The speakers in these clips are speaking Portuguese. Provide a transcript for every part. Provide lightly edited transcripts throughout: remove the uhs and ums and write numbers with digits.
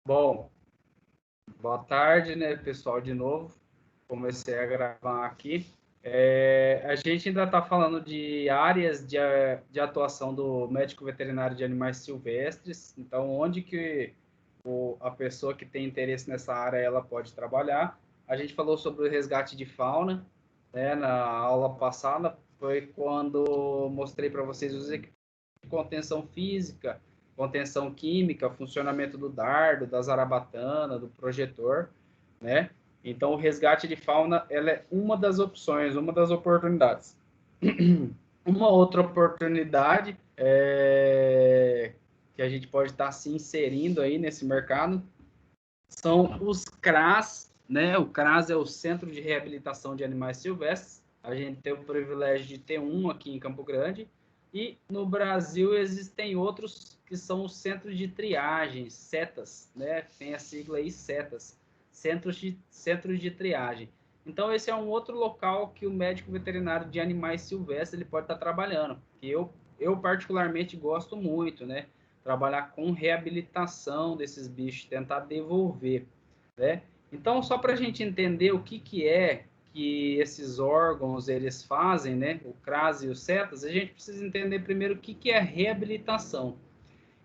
Bom, boa tarde, né, pessoal, de novo. Comecei a gravar aqui. A gente ainda está falando de áreas de atuação do médico veterinário de animais silvestres. Então, onde que a pessoa que tem interesse nessa área ela pode trabalhar. A gente falou sobre o resgate de fauna, né, na aula passada. Foi quando mostrei para vocês os equipamentos de contenção física, contenção química, funcionamento do dardo, da zarabatana, do projetor, né? Então, o resgate de fauna, ela é uma das opções, uma das oportunidades. Uma outra oportunidade que a gente pode estar se inserindo aí nesse mercado são os CRAS, né? O CRAS é o Centro de Reabilitação de Animais Silvestres. A gente tem o privilégio de ter um aqui em Campo Grande. E no Brasil existem outros que são os centros de triagem, CETAS, né? Tem a sigla aí, CETAS, centros de triagem. Então, esse é um outro local que o médico veterinário de animais silvestres ele pode estar trabalhando. Que eu particularmente gosto muito, né? Trabalhar com reabilitação desses bichos, tentar devolver, né? Então, só para a gente entender o que é que esses órgãos eles fazem, né? O CRAS e o CETAS, a gente precisa entender primeiro o que é reabilitação.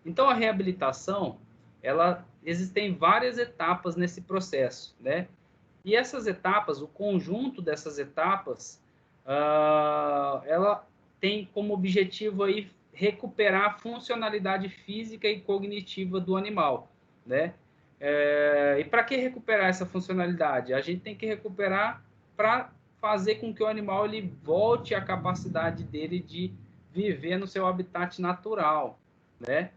Então, a reabilitação, existem várias etapas nesse processo, né? E essas etapas, o conjunto dessas etapas, ela tem como objetivo aí recuperar a funcionalidade física e cognitiva do animal, né? E para que recuperar essa funcionalidade? A gente tem que recuperar para fazer com que o animal ele volte à capacidade dele de viver no seu habitat natural, né?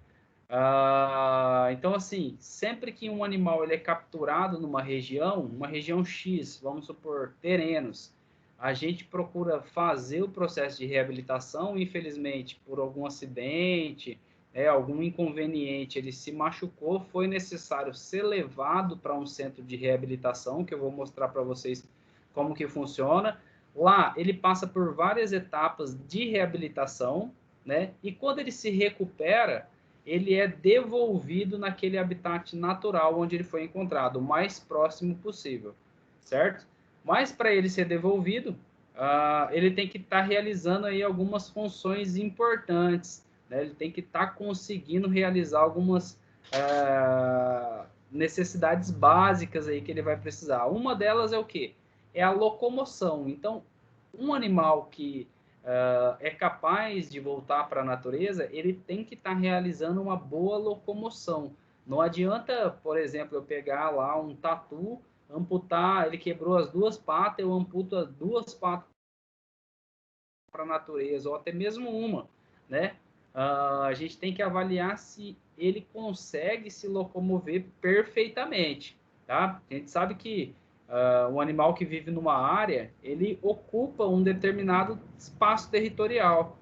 Então, assim, sempre que um animal ele é capturado numa região, uma região X, vamos supor, terrenos, a gente procura fazer o processo de reabilitação. Infelizmente, por algum acidente, algum inconveniente, ele se machucou, foi necessário ser levado para um centro de reabilitação, que eu vou mostrar para vocês como que funciona. Lá, ele passa por várias etapas de reabilitação, né? E quando ele se recupera, ele é devolvido naquele habitat natural onde ele foi encontrado, o mais próximo possível, certo? Mas para ele ser devolvido, ele tem que estar realizando aí algumas funções importantes, né? Ele tem que estar conseguindo realizar algumas necessidades básicas aí que ele vai precisar. Uma delas é o quê? É a locomoção. Então, um animal que é capaz de voltar para a natureza, ele tem que estar realizando uma boa locomoção. Não adianta, por exemplo, eu pegar lá um tatu, amputar, ele quebrou as duas patas, eu amputo as duas patas para a natureza, ou até mesmo uma, né? A gente tem que avaliar se ele consegue se locomover perfeitamente, tá? A gente sabe que um animal que vive numa área, ele ocupa um determinado espaço territorial,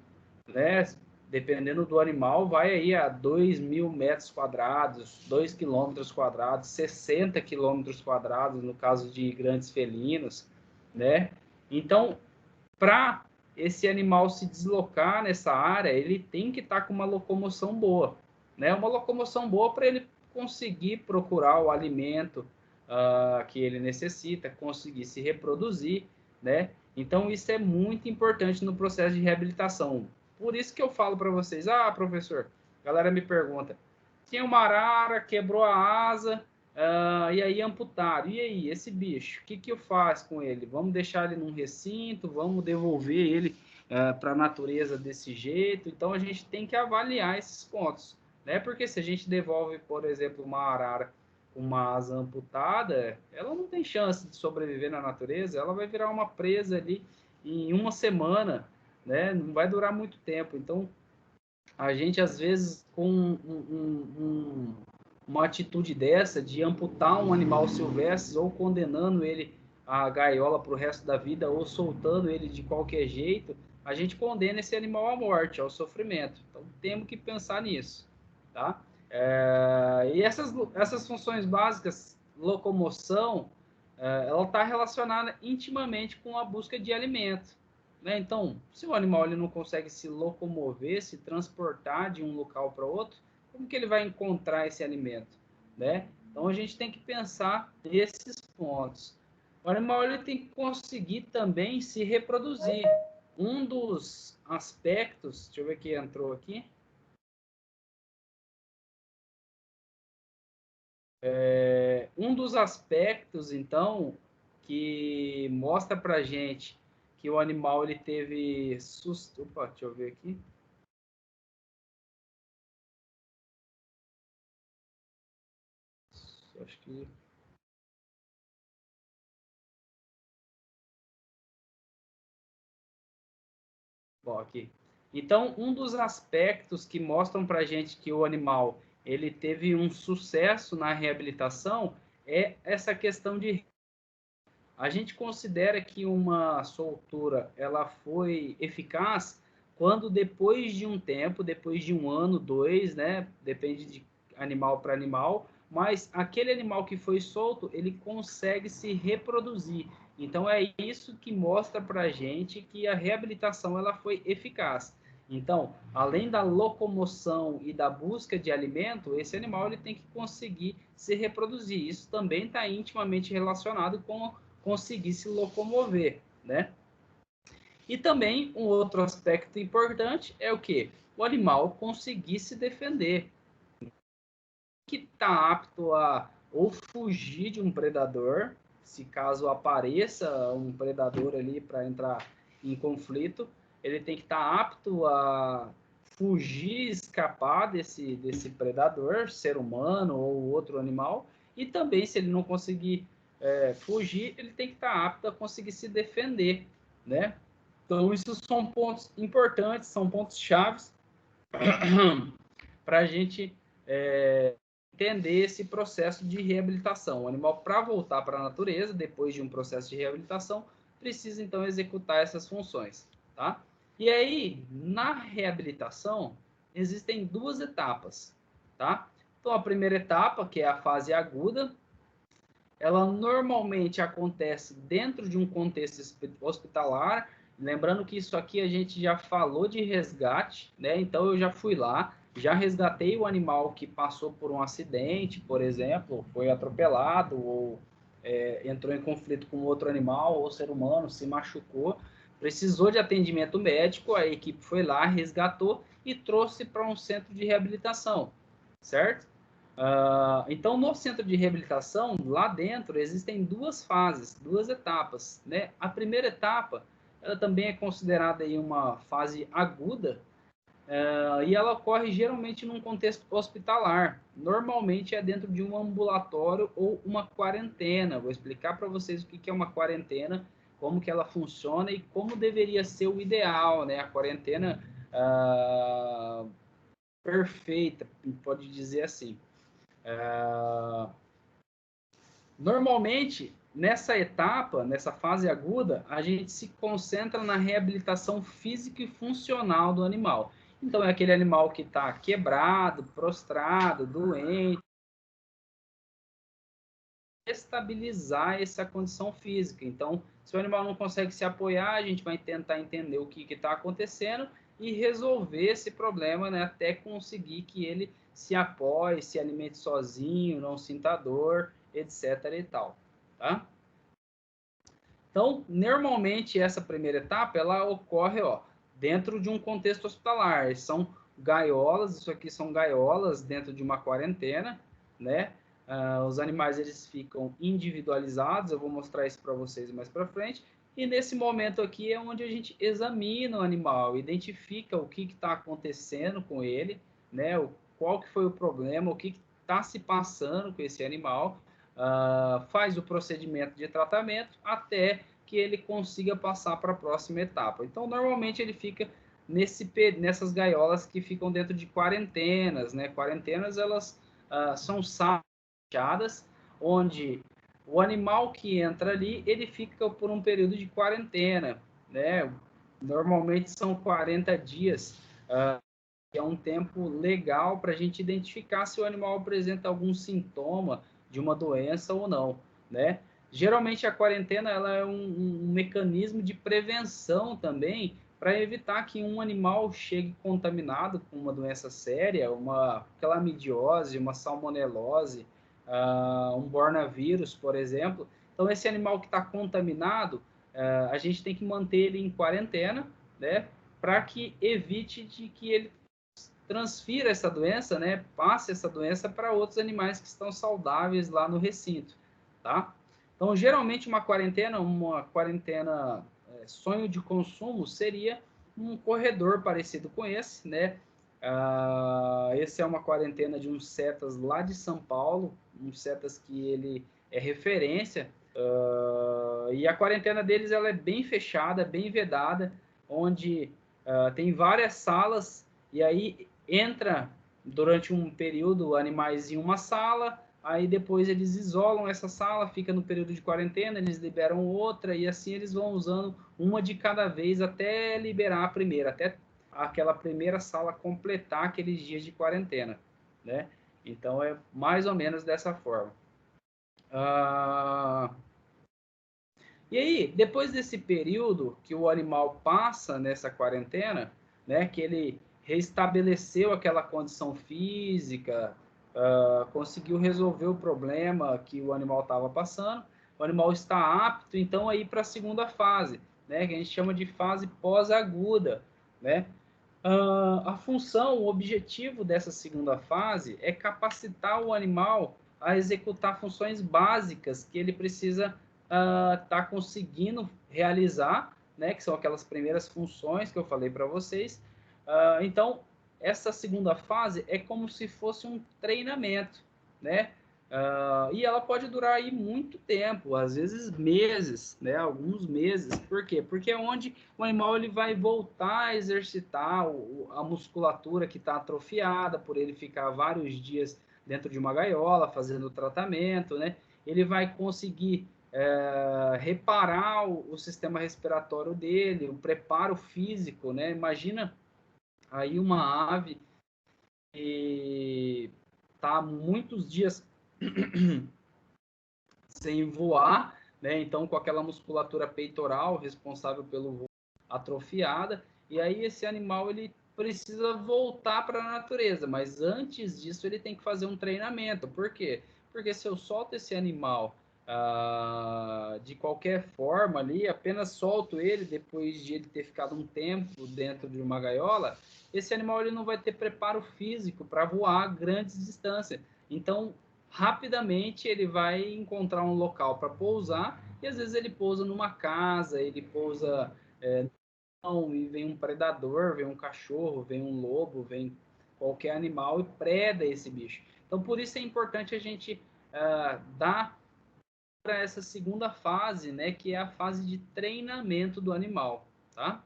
né? Dependendo do animal, vai aí a 2.000 metros quadrados, 2 quilômetros quadrados, 60 quilômetros quadrados, no caso de grandes felinos, né? Então, para esse animal se deslocar nessa área, ele tem que estar com uma locomoção boa, né? Uma locomoção boa para ele conseguir procurar o alimento que ele necessita, conseguir se reproduzir, né? Então, isso é muito importante no processo de reabilitação. Por isso que eu falo para vocês, professor, a galera me pergunta, tinha uma arara, quebrou a asa, e aí amputaram. E aí, esse bicho, o que eu faço com ele? Vamos deixar ele num recinto, vamos devolver ele para a natureza desse jeito. Então, a gente tem que avaliar esses pontos, né? Porque se a gente devolve, por exemplo, uma arara com uma asa amputada, ela não tem chance de sobreviver na natureza, ela vai virar uma presa ali em uma semana, né? Não vai durar muito tempo. Então, a gente, às vezes, com uma atitude dessa, de amputar um animal silvestre ou condenando ele à gaiola para o resto da vida ou soltando ele de qualquer jeito, a gente condena esse animal à morte, ao sofrimento. Então, temos que pensar nisso, tá? E essas funções básicas, locomoção, ela está relacionada intimamente com a busca de alimento, né? Então, se o animal ele não consegue se locomover, se transportar de um local para outro, como que ele vai encontrar esse alimento, né? Então, a gente tem que pensar nesses pontos. O animal ele tem que conseguir também se reproduzir. Um dos aspectos, deixa eu ver quem entrou aqui. Um dos aspectos, então, que mostra pra gente que o animal ele teve... Opa, deixa eu ver aqui. Acho que... Bom, aqui. Então, um dos aspectos que mostram para a gente que o animal ele teve um sucesso na reabilitação é essa questão de... A gente considera que uma soltura ela foi eficaz quando depois de um tempo, depois de um ano, dois, né? Depende de animal para animal, mas aquele animal que foi solto, ele consegue se reproduzir. Então é isso que mostra para a gente que a reabilitação ela foi eficaz. Então, além da locomoção e da busca de alimento, esse animal ele tem que conseguir se reproduzir. Isso também está intimamente relacionado com conseguir se locomover, né? E também um outro aspecto importante é o que? O animal conseguir se defender, que está apto a ou fugir de um predador, se caso apareça um predador ali para entrar em conflito, ele tem que estar apto a fugir, escapar desse predador, ser humano ou outro animal, e também se ele não conseguir fugir, ele tem que estar apto a conseguir se defender, né? Então, isso são pontos importantes, são pontos chaves para a gente entender esse processo de reabilitação. O animal, para voltar para a natureza, depois de um processo de reabilitação, precisa, então, executar essas funções, tá? E aí, na reabilitação, existem duas etapas, tá? Então, a primeira etapa, que é a fase aguda, ela normalmente acontece dentro de um contexto hospitalar. Lembrando que isso aqui a gente já falou de resgate, né? Então eu já fui lá, já resgatei o animal que passou por um acidente, por exemplo, foi atropelado ou entrou em conflito com outro animal ou ser humano, se machucou, precisou de atendimento médico, a equipe foi lá, resgatou e trouxe para um centro de reabilitação, certo? Então, no centro de reabilitação, lá dentro, existem duas fases, duas etapas, né? A primeira etapa, ela também é considerada aí uma fase aguda, e ela ocorre geralmente num contexto hospitalar. Normalmente é dentro de um ambulatório ou uma quarentena. Vou explicar para vocês o que é uma quarentena, como que ela funciona e como deveria ser o ideal, né? A quarentena perfeita, pode dizer assim. Normalmente, nessa etapa, nessa fase aguda, a gente se concentra na reabilitação física e funcional do animal. Então, é aquele animal que está quebrado, prostrado, doente, estabilizar essa condição física. Então, se o animal não consegue se apoiar, a gente vai tentar entender o que está acontecendo e resolver esse problema, né, até conseguir que ele se apoie, se alimente sozinho, não sinta dor, etc. e tal, tá? Então, normalmente essa primeira etapa ela ocorre, dentro de um contexto hospitalar. São gaiolas, isso aqui são gaiolas dentro de uma quarentena, né? Os animais eles ficam individualizados. Eu vou mostrar isso para vocês mais para frente. E nesse momento aqui é onde a gente examina o animal, identifica o que está acontecendo com ele, né? Qual que foi o problema, o que está se passando com esse animal. Faz o procedimento de tratamento até que ele consiga passar para a próxima etapa. Então, normalmente ele fica nessas gaiolas que ficam dentro de quarentenas, né? Quarentenas, elas são salas fechadas, onde o animal que entra ali, ele fica por um período de quarentena, né? Normalmente são 40 dias, que é um tempo legal para a gente identificar se o animal apresenta algum sintoma de uma doença ou não, né? Geralmente a quarentena ela é um mecanismo de prevenção também para evitar que um animal chegue contaminado com uma doença séria, uma clamidiose, uma salmonelose, um bornavírus, por exemplo. Então, esse animal que está contaminado, a gente tem que manter ele em quarentena, né, para que evite de que ele transfira essa doença, né, passe essa doença para outros animais que estão saudáveis lá no recinto, tá? Então, geralmente uma quarentena sonho de consumo seria um corredor parecido com esse, né? Esse é uma quarentena de um cetas lá de São Paulo, um cetas que ele é referência, e a quarentena deles ela é bem fechada, bem vedada, onde tem várias salas, e aí entra durante um período animais em uma sala, aí depois eles isolam essa sala, fica no período de quarentena, eles liberam outra, e assim eles vão usando uma de cada vez até liberar a primeira, até aquela primeira sala completar aqueles dias de quarentena, né? Então é mais ou menos dessa forma. E aí, depois desse período que o animal passa nessa quarentena, né, que ele restabeleceu aquela condição física, conseguiu resolver o problema que o animal estava passando, o animal está apto, então, a ir para a segunda fase, né, que a gente chama de fase pós-aguda, né? A função, o objetivo dessa segunda fase é capacitar o animal a executar funções básicas que ele precisa tá conseguindo realizar, né, que são aquelas primeiras funções que eu falei para vocês. Então, essa segunda fase é como se fosse um treinamento, né? E ela pode durar aí muito tempo, às vezes meses, né? Alguns meses. Por quê? Porque é onde o animal ele vai voltar a exercitar a musculatura que está atrofiada, por ele ficar vários dias dentro de uma gaiola fazendo o tratamento, né? Ele vai conseguir reparar o sistema respiratório dele, o preparo físico, né? Imagina aí uma ave que está muitos dias sem voar, né? Então com aquela musculatura peitoral responsável pelo voo atrofiada, e aí esse animal ele precisa voltar para a natureza, mas antes disso ele tem que fazer um treinamento. Por quê? Porque se eu solto esse animal de qualquer forma ali, apenas solto ele depois de ele ter ficado um tempo dentro de uma gaiola, esse animal ele não vai ter preparo físico para voar grandes distâncias. Então, rapidamente ele vai encontrar um local para pousar, e às vezes ele pousa numa casa, ele pousa e vem um predador, vem um cachorro, vem um lobo, vem qualquer animal e preda esse bicho. Então, por isso é importante a gente dar para essa segunda fase, né, que é a fase de treinamento do animal, tá?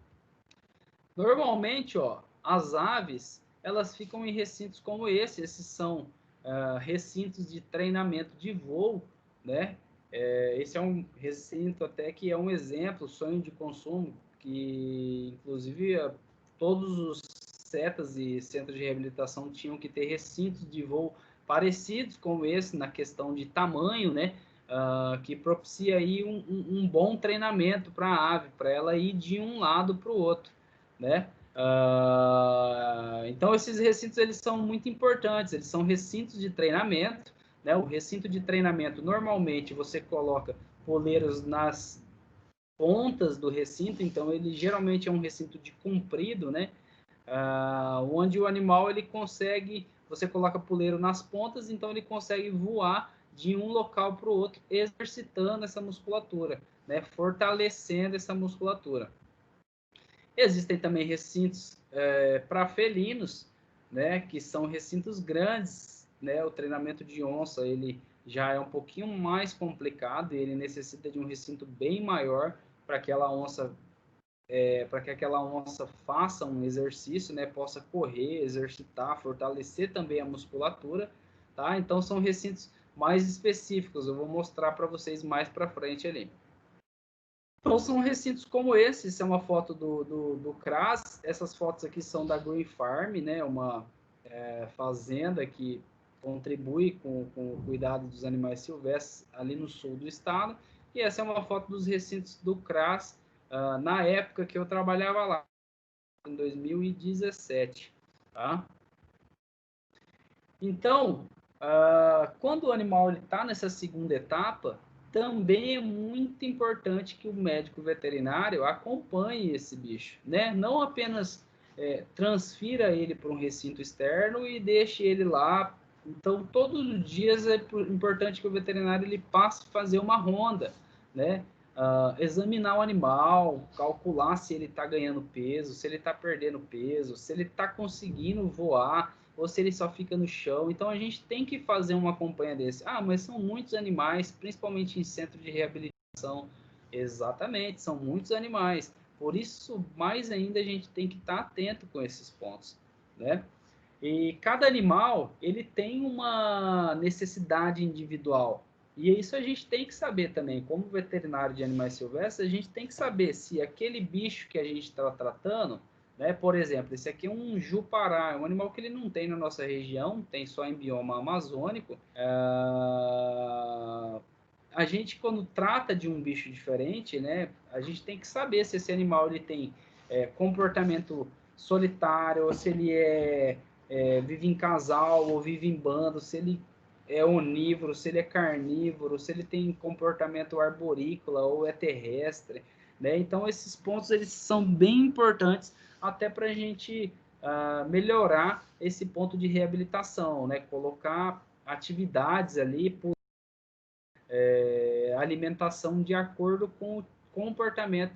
Normalmente, ó, as aves, elas ficam em recintos como esse. Esses são recintos de treinamento de voo, né? Esse é um recinto até que é um exemplo, sonho de consumo, que inclusive todos os CETAs e centros de reabilitação tinham que ter recintos de voo parecidos com esse na questão de tamanho, né? Que propicia aí um bom treinamento para a ave, para ela ir de um lado para o outro, né? Então esses recintos eles são muito importantes, eles são recintos de treinamento, né? O recinto de treinamento normalmente você coloca poleiros nas pontas do recinto, então ele geralmente é um recinto de comprido, né? Onde o animal ele consegue, você coloca poleiro nas pontas, então ele consegue voar de um local para o outro, exercitando essa musculatura, né? Fortalecendo essa musculatura. Existem também recintos para felinos, né, que são recintos grandes, né? O treinamento de onça ele já é um pouquinho mais complicado, ele necessita de um recinto bem maior para aquela onça para que aquela onça faça um exercício, né, possa correr, exercitar, fortalecer também a musculatura, tá? Então são recintos mais específicos, eu vou mostrar para vocês mais para frente ali. Então são recintos como esse, isso é uma foto do CRAS, essas fotos aqui são da Green Farm, né, uma fazenda que contribui com o cuidado dos animais silvestres ali no sul do estado, e essa é uma foto dos recintos do CRAS na época que eu trabalhava lá, em 2017, tá? Então, Quando o animal está nessa segunda etapa, também é muito importante que o médico veterinário acompanhe esse bicho, né? Não apenas transfira ele para um recinto externo e deixe ele lá. Então, todos os dias é importante que o veterinário ele passe a fazer uma ronda, né? Examinar o animal, calcular se ele está ganhando peso, se ele está perdendo peso, se ele está conseguindo voar, ou se ele só fica no chão. Então a gente tem que fazer uma campanha desse. Mas são muitos animais, principalmente em centro de reabilitação. Exatamente, são muitos animais. Por isso, mais ainda, a gente tem que estar atento com esses pontos, né? E cada animal, ele tem uma necessidade individual. E isso a gente tem que saber também. Como veterinário de animais silvestres, a gente tem que saber se aquele bicho que a gente está tratando, né, por exemplo, esse aqui é um jupará, é um animal que ele não tem na nossa região, tem só em bioma amazônico. A gente, quando trata de um bicho diferente, né, a gente tem que saber se esse animal ele tem comportamento solitário, ou se ele vive em casal ou vive em bando, se ele é onívoro, se ele é carnívoro, se ele tem comportamento arborícola ou é terrestre, né? Então esses pontos eles são bem importantes até para a gente melhorar esse ponto de reabilitação, né? Colocar atividades ali, alimentação de acordo com o comportamento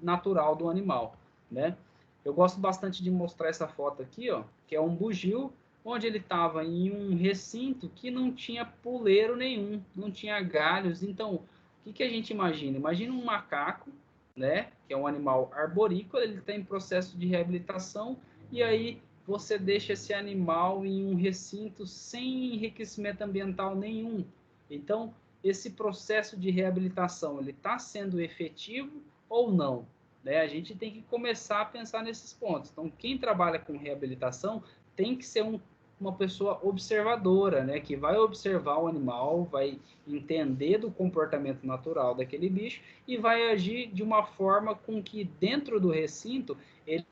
natural do animal, né? Eu gosto bastante de mostrar essa foto aqui, ó, que é um bugio, onde ele estava em um recinto que não tinha puleiro nenhum, não tinha galhos. Então, o que a gente imagina? Imagina um macaco, né, que é um animal arborícola, ele está em processo de reabilitação, e aí você deixa esse animal em um recinto sem enriquecimento ambiental nenhum. Então, esse processo de reabilitação, ele está sendo efetivo ou não? Né? A gente tem que começar a pensar nesses pontos. Então, quem trabalha com reabilitação tem que ser uma pessoa observadora, né? Que vai observar o animal, vai entender do comportamento natural daquele bicho e vai agir de uma forma com que dentro do recinto ele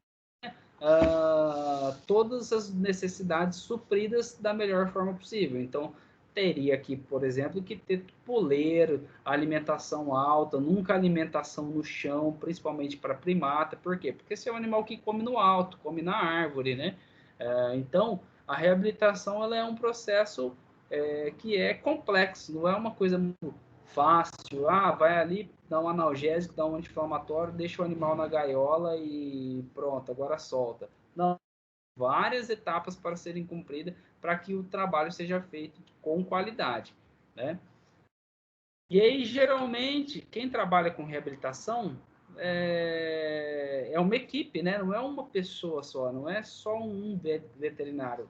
todas as necessidades supridas da melhor forma possível. Então, teria aqui, por exemplo, que ter puleiro, alimentação alta, nunca alimentação no chão, principalmente para primata. Por quê? Porque esse é um animal que come no alto, come na árvore, né? Então, a reabilitação ela é um processo que é complexo, não é uma coisa muito fácil. Vai ali, dá um analgésico, dá um anti-inflamatório, deixa o animal na gaiola e pronto, agora solta. Não, várias etapas para serem cumpridas para que o trabalho seja feito com qualidade, né? E aí, geralmente, quem trabalha com reabilitação é uma equipe, né? Não é uma pessoa só, não é só um veterinário.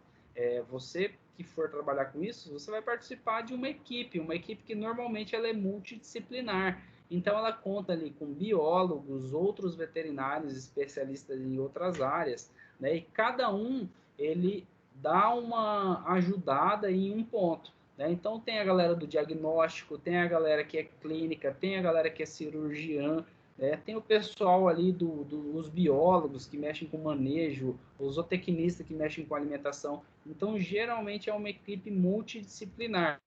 Você que for trabalhar com isso, você vai participar de uma equipe que normalmente ela é multidisciplinar. Então, ela conta ali com biólogos, outros veterinários especialistas em outras áreas, né? E cada um, ele dá uma ajudada em um ponto. Né? Então, tem a galera do diagnóstico, tem a galera que é clínica, tem a galera que é cirurgiã, né? Tem o pessoal ali dos biólogos que mexem com manejo, os zootecnistas que mexem com alimentação. Então, geralmente é uma equipe multidisciplinar.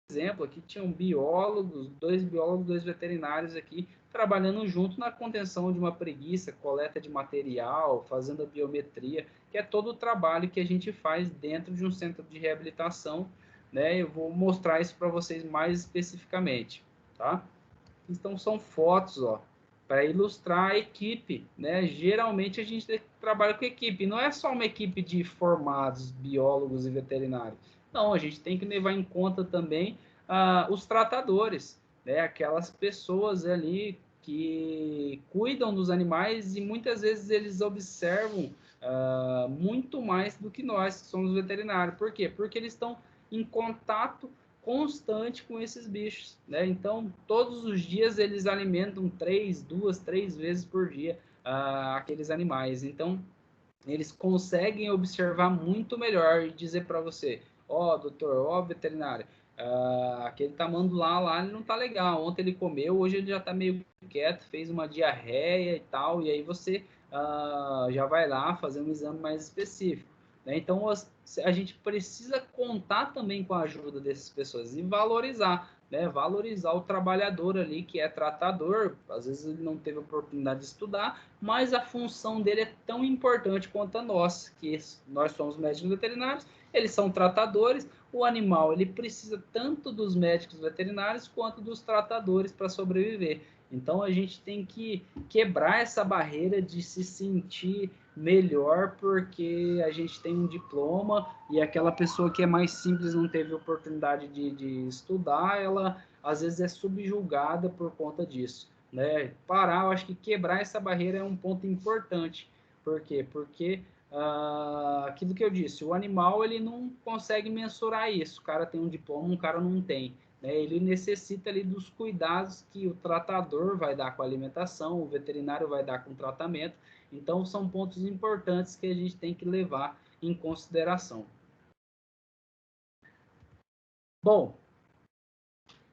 Por exemplo, aqui tinham biólogos, dois veterinários aqui trabalhando junto na contenção de uma preguiça, coleta de material, fazendo a biometria, que é todo o trabalho que a gente faz dentro de um centro de reabilitação, né? Eu vou mostrar isso para vocês mais especificamente, tá? Então são fotos, ó, para ilustrar a equipe, né? Geralmente a gente trabalha com equipe, não é só uma equipe de formados, biólogos e veterinários. Não, a gente tem que levar em conta também os tratadores, né? Aquelas pessoas ali que cuidam dos animais e muitas vezes eles observam muito mais do que nós, que somos veterinários. Por quê? Porque eles estão em contato constante com esses bichos, né? Então, todos os dias eles alimentam duas, três vezes por dia aqueles animais. Então, eles conseguem observar muito melhor e dizer para você, doutor, veterinário, aquele tamanho lá ele não tá legal. Ontem ele comeu, hoje ele já tá meio quieto, fez uma diarreia e tal, e aí você já vai lá fazer um exame mais específico. né? Então, a gente precisa contar também com a ajuda dessas pessoas e valorizar, né? Valorizar o trabalhador ali que é tratador. Às vezes ele não teve oportunidade de estudar, mas a função dele é tão importante quanto a nossa, que nós somos médicos veterinários, eles são tratadores. O animal ele precisa tanto dos médicos veterinários quanto dos tratadores para sobreviver. Então a gente tem que quebrar essa barreira de se sentir melhor porque a gente tem um diploma e aquela pessoa que é mais simples não teve oportunidade de estudar, ela às vezes é subjugada por conta disso, né? Parar, eu acho que quebrar essa barreira é um ponto importante. Por quê? Porque aquilo que eu disse, o animal ele não consegue mensurar isso. O cara tem um diploma, um cara não tem, né? Ele necessita ali dos cuidados que o tratador vai dar com a alimentação, o veterinário vai dar com o tratamento. Então, são pontos importantes que a gente tem que levar em consideração. Bom,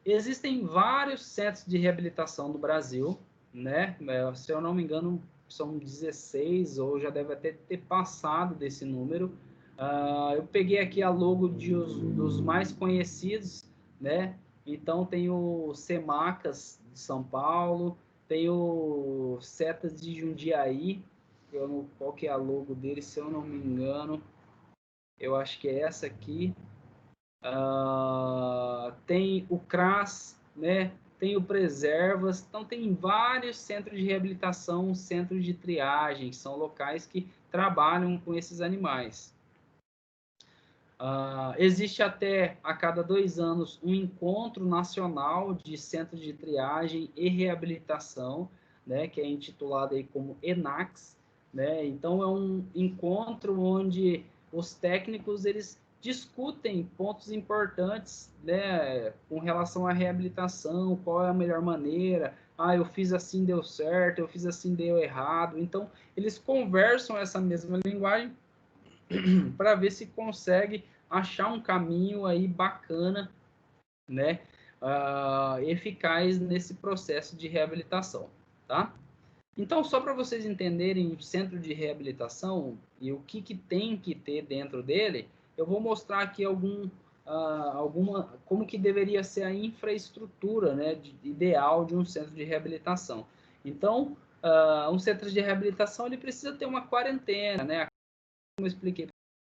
existem vários centros de reabilitação no Brasil, né? Se eu não me engano, são 16 ou já deve até ter passado desse número. Eu peguei aqui a logo dos mais conhecidos, né? Então tem o Semacas de São Paulo, tem o Setas de Jundiaí, qual que é a logo dele, se eu não me engano, eu acho que é essa aqui. Tem o CRAS, né? Tem o Preservas, então tem vários centros de reabilitação, centros de triagem, que são locais que trabalham com esses animais. Existe até a cada 2 anos um encontro nacional de centros de triagem e reabilitação, né, que é intitulado aí como ENAX, né? Então é um encontro onde os técnicos eles discutem pontos importantes, né, com relação à reabilitação, qual é a melhor maneira. Eu fiz assim, deu certo, eu fiz assim, deu errado. Então eles conversam essa mesma linguagem para ver se consegue achar um caminho aí bacana, né, eficaz nesse processo de reabilitação, tá? Então, só para vocês entenderem o centro de reabilitação e o que tem que ter dentro dele, eu vou mostrar aqui como que deveria ser a infraestrutura, né, ideal de um centro de reabilitação. Então, um centro de reabilitação ele precisa ter uma quarentena, né? Como eu expliquei,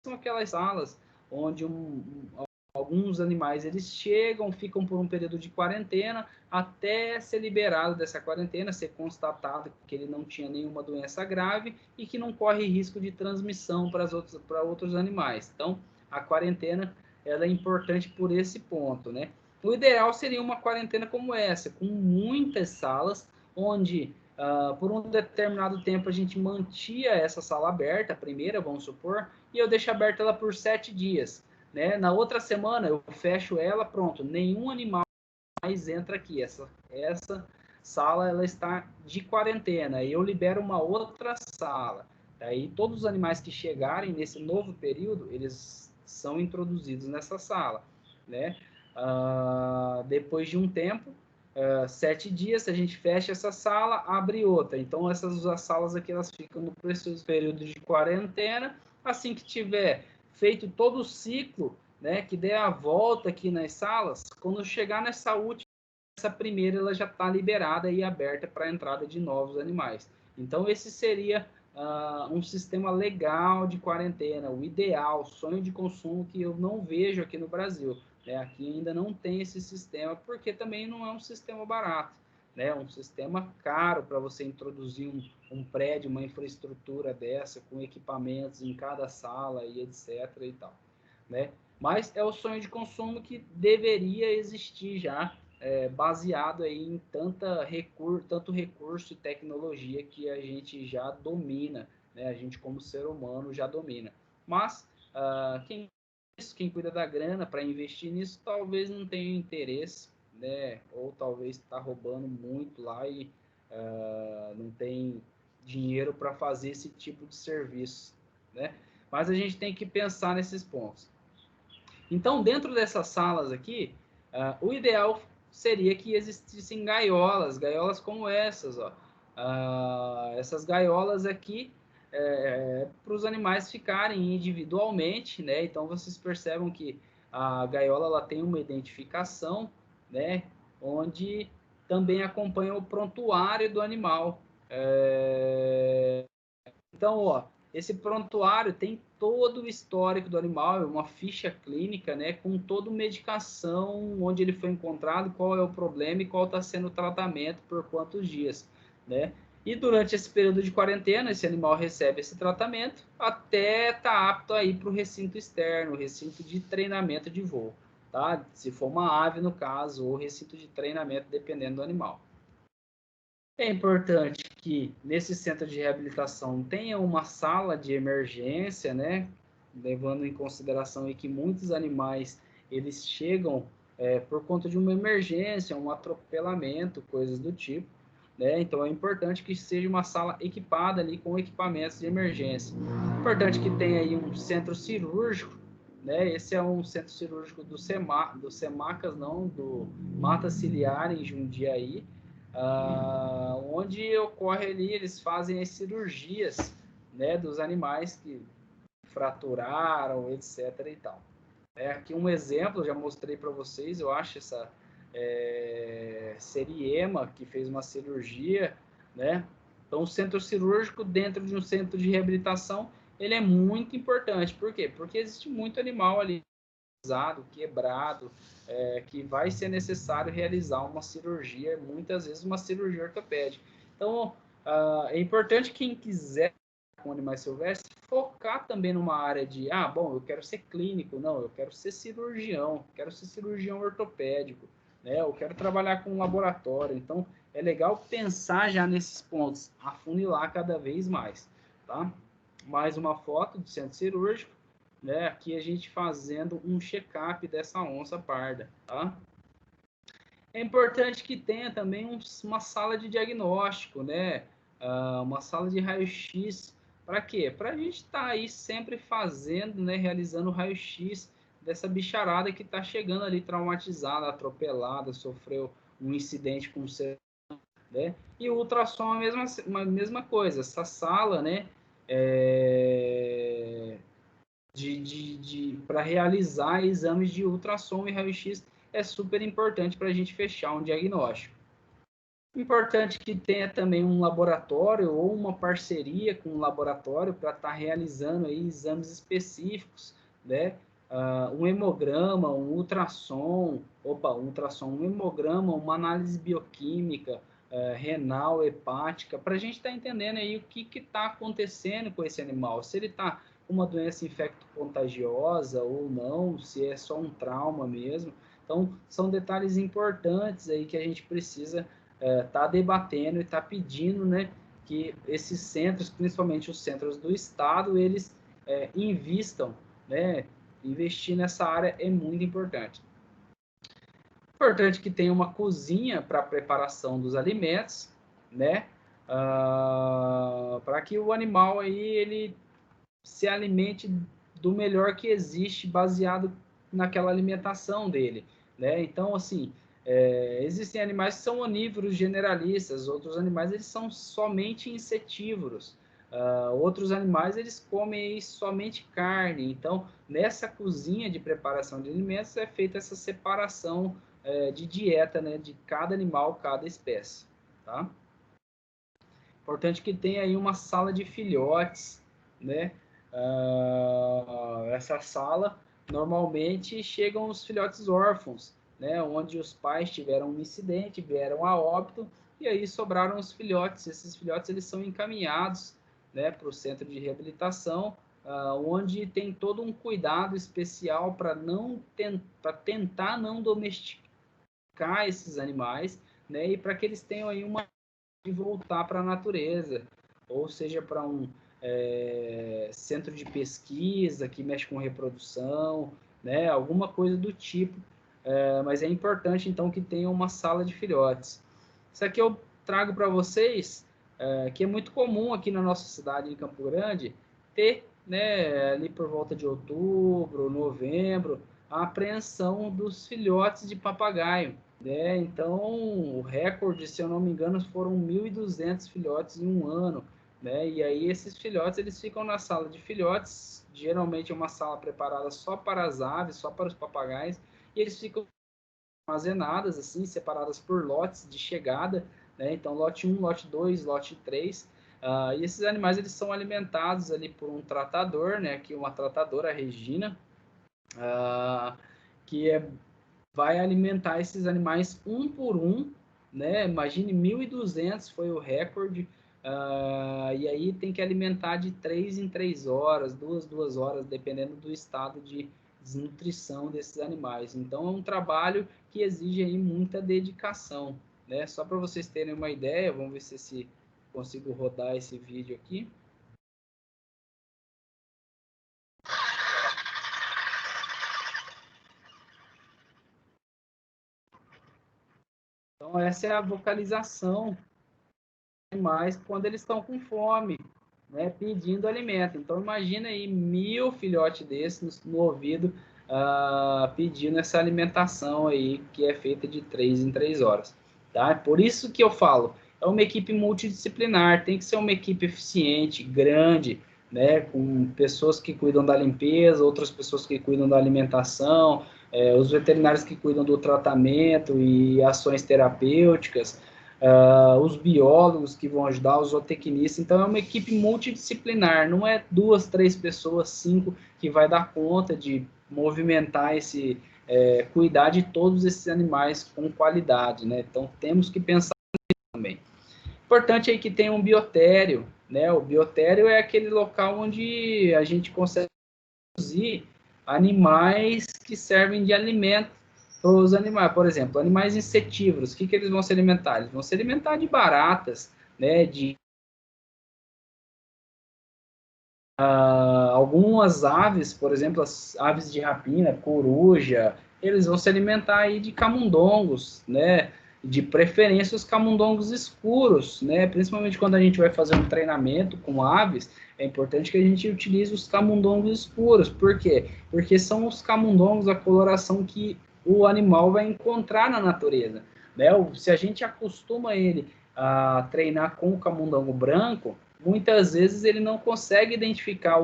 são aquelas salas onde alguns animais eles chegam, ficam por um período de quarentena até ser liberado dessa quarentena, ser constatado que ele não tinha nenhuma doença grave e que não corre risco de transmissão para outros animais. Então, a quarentena ela é importante por esse ponto, né? O ideal seria uma quarentena como essa, com muitas salas, onde por um determinado tempo a gente mantia essa sala aberta, a primeira, vamos supor, e eu deixo aberta ela por 7 dias. Né? Na outra semana eu fecho ela, pronto, nenhum animal mais entra aqui. Essa sala ela está de quarentena e eu libero uma outra sala. Aí todos os animais que chegarem nesse novo período, eles são introduzidos nessa sala, né? Depois de um tempo, 7 dias, a gente fecha essa sala, abre outra. Então essas duas salas aqui elas ficam no período de quarentena. Assim que tiver feito todo o ciclo, né, que der a volta aqui nas salas, quando chegar nessa última, essa primeira ela já está liberada e aberta para a entrada de novos animais. Então esse seria um sistema legal de quarentena, o ideal, sonho de consumo que eu não vejo aqui no Brasil. Né? Aqui ainda não tem esse sistema, porque também não é um sistema barato. Né? É um sistema caro para você introduzir um prédio, uma infraestrutura dessa, com equipamentos em cada sala e etc. e tal. Né? Mas é o sonho de consumo que deveria existir já, baseado aí em tanto recurso e tecnologia que a gente já domina, né? A gente como ser humano já domina. Mas quem cuida da grana para investir nisso talvez não tenha interesse, né? Ou talvez está roubando muito lá e não tem dinheiro para fazer esse tipo de serviço, né? Mas a gente tem que pensar nesses pontos. Então, dentro dessas salas aqui, o ideal seria que existissem gaiolas como essas, ó. Essas gaiolas aqui, para os animais ficarem individualmente, né? Então vocês percebem que a gaiola ela tem uma identificação, né? Onde também acompanha o prontuário do animal. Então, ó, esse prontuário tem todo o histórico do animal, é uma ficha clínica, né, com toda a medicação, onde ele foi encontrado, qual é o problema e qual está sendo o tratamento por quantos dias, né? E durante esse período de quarentena, esse animal recebe esse tratamento até estar apto a ir para o recinto externo, o recinto de treinamento de voo, tá? Se for uma ave, no caso, ou recinto de treinamento, dependendo do animal. É importante que nesse centro de reabilitação tenha uma sala de emergência, né? Levando em consideração aí que muitos animais eles chegam por conta de uma emergência, um atropelamento, coisas do tipo, né? Então é importante que seja uma sala equipada ali com equipamentos de emergência. Importante que tenha aí um centro cirúrgico, né? Esse é um centro cirúrgico do Semacas, não, do Mata Ciliar em Jundiaí, onde ocorre ali, eles fazem as cirurgias, né, dos animais que fraturaram, etc. e tal. Aqui um exemplo, já mostrei para vocês, eu acho essa Seriema, que fez uma cirurgia, né? Então, o centro cirúrgico dentro de um centro de reabilitação, ele é muito importante. Por quê? Porque existe muito animal ali quebrado, que vai ser necessário realizar uma cirurgia, muitas vezes uma cirurgia ortopédica. Então, é importante quem quiser com animais silvestres focar também numa área de, bom, eu quero ser clínico, não, eu quero ser cirurgião ortopédico, né? Eu quero trabalhar com um laboratório. Então, é legal pensar já nesses pontos, afunilar cada vez mais, tá? Mais uma foto do centro cirúrgico, né? Aqui a gente fazendo um check-up dessa onça parda, tá? É importante que tenha também uma sala de diagnóstico, né? Uma sala de raio-x. Para quê? Para a gente estar aí sempre fazendo, né? Realizando o raio-x dessa bicharada que está chegando ali traumatizada, atropelada, sofreu um incidente com o ser, né? E o ultrassom é a mesma coisa. Essa sala, né? Para realizar exames de ultrassom e raio-x é super importante para a gente fechar um diagnóstico. Importante que tenha também um laboratório ou uma parceria com um laboratório para estar realizando aí exames específicos, né? Um hemograma, um ultrassom, um hemograma, uma análise bioquímica, renal, hepática, para a gente estar entendendo aí o que está acontecendo com esse animal, se ele está com uma doença infecto-contagiosa ou não, se é só um trauma mesmo. Então, são detalhes importantes aí que a gente precisa tá debatendo e está pedindo, né, que esses centros, principalmente os centros do Estado, eles invistam, né, investir nessa área é muito importante. Importante que tenha uma cozinha para preparação dos alimentos, né, para que o animal aí ele se alimente do melhor que existe, baseado naquela alimentação dele, né? Então, assim, existem animais que são onívoros generalistas, outros animais eles são somente insetívoros, outros animais eles comem somente carne. Então, nessa cozinha de preparação de alimentos é feita essa separação de dieta, né, de cada animal, cada espécie, tá? Importante que tenha aí uma sala de filhotes, né? Essa sala normalmente chegam os filhotes órfãos, né? Onde os pais tiveram um incidente, vieram a óbito e aí sobraram os filhotes. Esses filhotes eles são encaminhados, né, para o centro de reabilitação, onde tem todo um cuidado especial para tentar não domesticar esses animais, né? E para que eles tenham aí uma de voltar para a natureza, ou seja, para um centro de pesquisa que mexe com reprodução, né, alguma coisa do tipo, mas é importante então que tenha uma sala de filhotes. Isso aqui eu trago para vocês, que é muito comum aqui na nossa cidade, em Campo Grande, ter, né, ali por volta de outubro, novembro, a apreensão dos filhotes de papagaio. Então, o recorde, se eu não me engano, foram 1.200 filhotes em um ano. né? E aí esses filhotes, eles ficam na sala de filhotes, geralmente é uma sala preparada só para as aves, só para os papagaios, e eles ficam armazenadas, assim, separadas por lotes de chegada, né? Então, lote 1, lote 2, lote 3. E esses animais, eles são alimentados ali por um tratador, né? Aqui uma tratadora, a Regina, que vai alimentar esses animais um por um, né? Imagine 1.200 foi o recorde. E aí tem que alimentar de 3 em 3 horas, 2 horas, dependendo do estado de desnutrição desses animais. Então é um trabalho que exige aí muita dedicação, né? Só para vocês terem uma ideia, vamos ver se consigo rodar esse vídeo aqui. Então essa é a vocalização animais quando eles estão com fome, né, pedindo alimento. Então imagina aí 1.000 filhotes desses no ouvido pedindo essa alimentação aí que é feita de 3 em 3 horas. Tá? Por isso que eu falo, é uma equipe multidisciplinar, tem que ser uma equipe eficiente, grande, né, com pessoas que cuidam da limpeza, outras pessoas que cuidam da alimentação, os veterinários que cuidam do tratamento e ações terapêuticas, os biólogos que vão ajudar, os zootecnistas. Então, é uma equipe multidisciplinar, não é 2, 3 pessoas, 5 que vai dar conta de movimentar cuidar de todos esses animais com qualidade, né? Então, temos que pensar também. Importante aí que tem um biotério, né? O biotério é aquele local onde a gente consegue produzir animais que servem de alimento para os animais. Por exemplo, animais insetívoros, o que eles vão se alimentar? Eles vão se alimentar de baratas, né, de algumas aves, por exemplo, as aves de rapina, coruja, eles vão se alimentar aí de camundongos, né, de preferência os camundongos escuros, né, principalmente quando a gente vai fazer um treinamento com aves, é importante que a gente utilize os camundongos escuros. Por quê? Porque são os camundongos, a coloração que o animal vai encontrar na natureza, né? Se a gente acostuma ele a treinar com o camundongo branco, muitas vezes ele não consegue identificar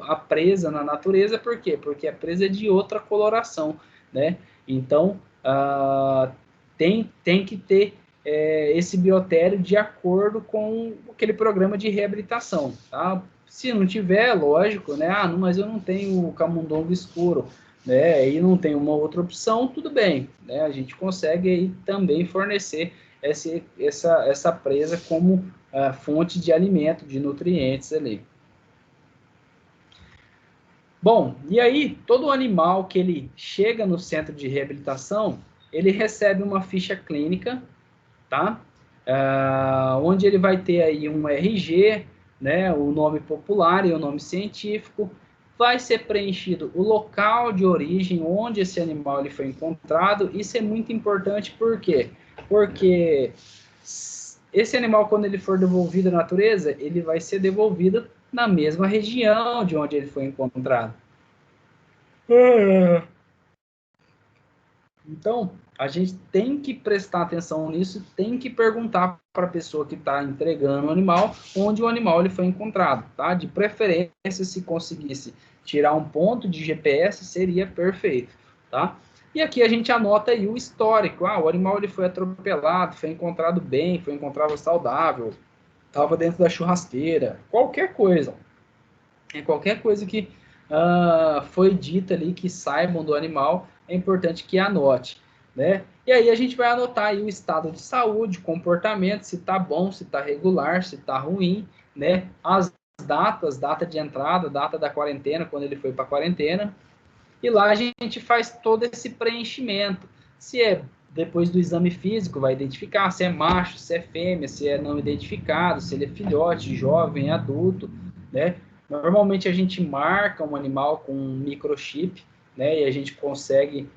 a presa na natureza. Por quê? Porque a presa é de outra coloração, né? Então, tem que ter esse biotério de acordo com aquele programa de reabilitação, tá? Se não tiver, lógico, né? Não, mas eu não tenho o camundongo escuro, né? E não tem uma outra opção, tudo bem, né? A gente consegue aí também fornecer essa presa como fonte de alimento, de nutrientes ali. Bom, e aí, todo animal que ele chega no centro de reabilitação, ele recebe uma ficha clínica, tá? Onde ele vai ter aí um RG, né, o nome popular e o nome científico, vai ser preenchido o local de origem onde esse animal ele foi encontrado. Isso é muito importante, por quê? Porque esse animal, quando ele for devolvido à natureza, ele vai ser devolvido na mesma região de onde ele foi encontrado. Então, a gente tem que prestar atenção nisso, tem que perguntar para a pessoa que está entregando o animal onde o animal ele foi encontrado, tá? De preferência, se conseguisse tirar um ponto de GPS, seria perfeito, tá? E aqui a gente anota aí o histórico. O animal ele foi atropelado, foi encontrado bem, foi encontrado saudável, estava dentro da churrasqueira, qualquer coisa. Qualquer coisa que foi dita ali, que saibam do animal, é importante que anote, né? E aí a gente vai anotar aí o estado de saúde, comportamento, se está bom, se está regular, se está ruim, né? As datas, data de entrada, data da quarentena, quando ele foi para a quarentena. E lá a gente faz todo esse preenchimento. Se é depois do exame físico, vai identificar se é macho, se é fêmea, se é não identificado, se ele é filhote, jovem, adulto, né? Normalmente a gente marca um animal com um microchip, né? E a gente consegue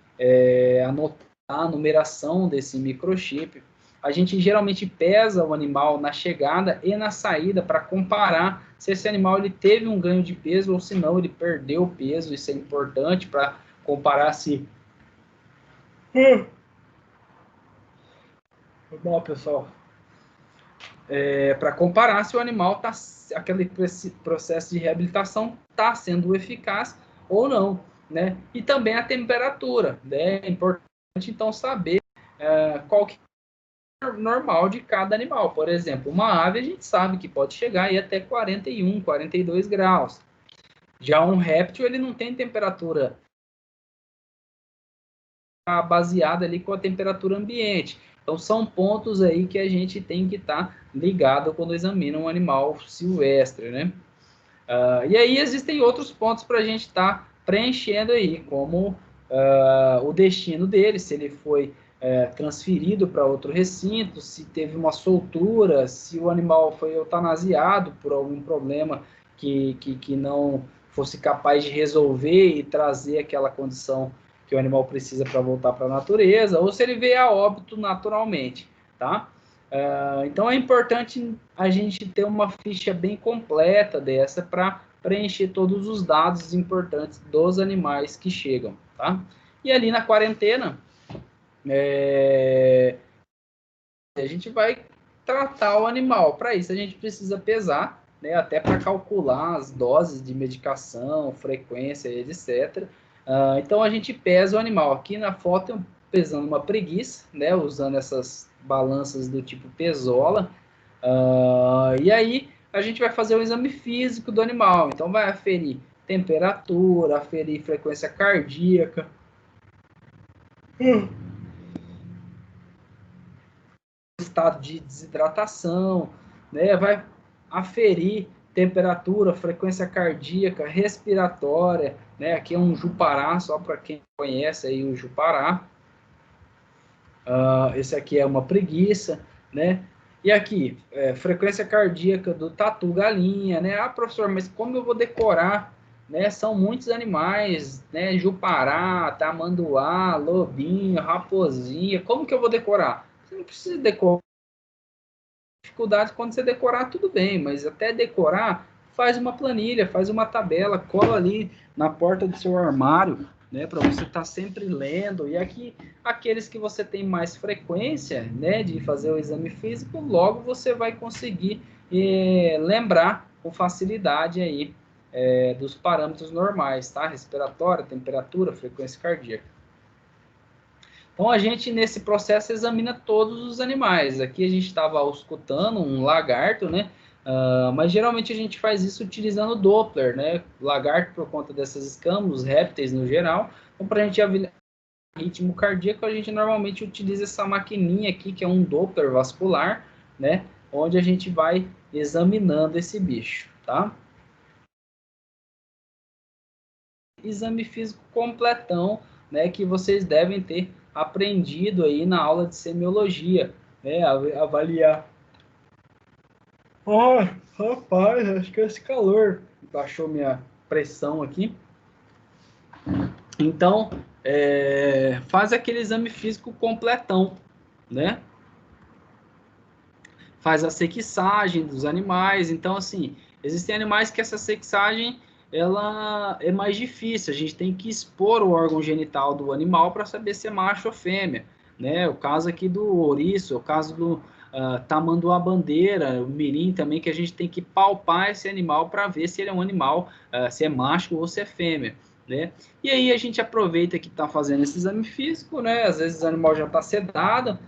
anotar a numeração desse microchip. A gente geralmente pesa o animal na chegada e na saída para comparar se esse animal ele teve um ganho de peso ou se não, ele perdeu peso. Isso é importante para comparar se... Bom, pessoal, para comparar se o animal está, aquele processo de reabilitação está sendo eficaz ou não, né? E também a temperatura, né? É importante, então, saber qual que é o normal de cada animal. Por exemplo, uma ave a gente sabe que pode chegar aí até 41, 42 graus. Já um réptil, ele não tem temperatura baseada ali com a temperatura ambiente. Então, são pontos aí que a gente tem que estar ligado quando examina um animal silvestre, né? E aí existem outros pontos para a gente estar preenchendo aí, como o destino dele, se ele foi transferido para outro recinto, se teve uma soltura, se o animal foi eutanasiado por algum problema que não fosse capaz de resolver e trazer aquela condição que o animal precisa para voltar para a natureza, ou se ele veio a óbito naturalmente, tá? Então é importante a gente ter uma ficha bem completa dessa para preencher todos os dados importantes dos animais que chegam, tá? E ali na quarentena, a gente vai tratar o animal. Para isso a gente precisa pesar, né? Até para calcular as doses de medicação, frequência, etc. Então a gente pesa o animal. Aqui na foto eu pesando uma preguiça, né? Usando essas balanças do tipo pesola. E aí a gente vai fazer o exame físico do animal. Então vai aferir temperatura, aferir frequência cardíaca, estado de desidratação, né? Vai aferir temperatura, frequência cardíaca, respiratória, né? Aqui é um Jupará, só para quem conhece aí o Jupará. Esse aqui é uma preguiça, né? E aqui, frequência cardíaca do tatu-galinha, né? Ah, professor, mas como eu vou decorar, né? São muitos animais, né? Jupará, tamanduá, lobinho, raposinha. Como que eu vou decorar? Você não precisa decorar. Dificuldade quando você decorar, tudo bem, mas até decorar, faz uma planilha, faz uma tabela, cola ali na porta do seu armário, né, para você estar sempre lendo. E aqui, aqueles que você tem mais frequência, né, de fazer o exame físico, logo você vai conseguir lembrar com facilidade aí dos parâmetros normais, tá? Respiratória, temperatura, frequência cardíaca. Então, a gente, nesse processo, examina todos os animais. Aqui a gente estava auscultando um lagarto, né? Mas geralmente a gente faz isso utilizando o Doppler, né? Lagarto por conta dessas escamas, os répteis no geral. Então, para a gente avaliar o ritmo cardíaco, a gente normalmente utiliza essa maquininha aqui, que é um Doppler vascular, né? Onde a gente vai examinando esse bicho, tá? Exame físico completão, né, que vocês devem ter aprendido aí na aula de semiologia, né, avaliar. Rapaz, acho que esse calor baixou minha pressão aqui. Então, faz aquele exame físico completão, né? Faz a sexagem dos animais. Então, assim, existem animais que essa sexagem ela é mais difícil. A gente tem que expor o órgão genital do animal para saber se é macho ou fêmea, né? O caso aqui do ouriço, o caso do tamanduá-bandeira, o mirim também, que a gente tem que palpar esse animal para ver se ele é um animal, se é macho ou se é fêmea, né? E aí a gente aproveita que está fazendo esse exame físico, né? Às vezes o animal já está sedado,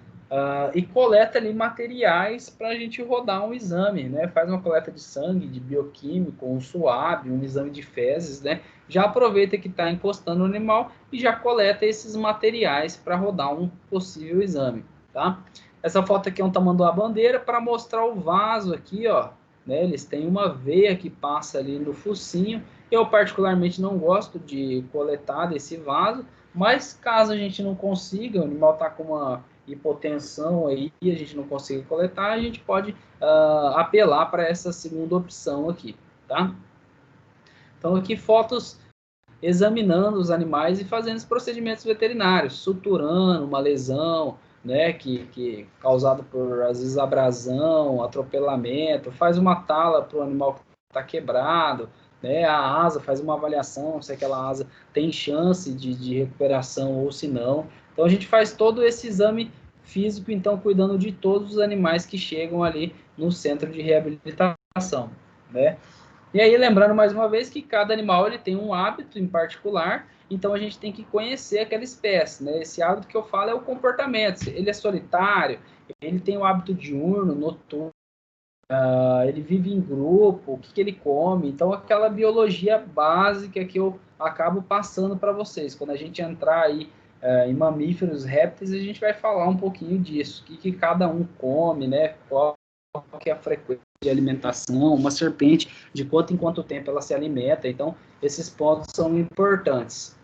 e coleta ali materiais para a gente rodar um exame, né? Faz uma coleta de sangue, de bioquímico, um suave, um exame de fezes, né? Já aproveita que está encostando no animal e já coleta esses materiais para rodar um possível exame, tá? Essa foto aqui é um tamanduá-bandeira para mostrar o vaso aqui, ó. Né? Eles têm uma veia que passa ali no focinho. Eu particularmente não gosto de coletar desse vaso, mas caso a gente não consiga, o animal está com uma hipotensão aí e a gente não consegue coletar, a gente pode apelar para essa segunda opção aqui, tá? Então aqui fotos examinando os animais e fazendo os procedimentos veterinários, suturando uma lesão, né, que causada por às vezes abrasão, atropelamento, faz uma tala para o animal que está quebrado, né, a asa, faz uma avaliação se aquela asa tem chance de recuperação ou se não. Então a gente faz todo esse exame físico, então cuidando de todos os animais que chegam ali no centro de reabilitação, né? E aí, lembrando mais uma vez que cada animal ele tem um hábito em particular, então a gente tem que conhecer aquela espécie, né? Esse hábito que eu falo é o comportamento. Ele é solitário, ele tem o hábito diurno, noturno, ele vive em grupo, o que ele come. Então, aquela biologia básica que eu acabo passando para vocês. Quando a gente entrar aí em mamíferos, répteis, a gente vai falar um pouquinho disso. O que cada um come, né? Qual que é a frequência de alimentação, uma serpente, de quanto em quanto tempo ela se alimenta. Então, esses pontos são importantes.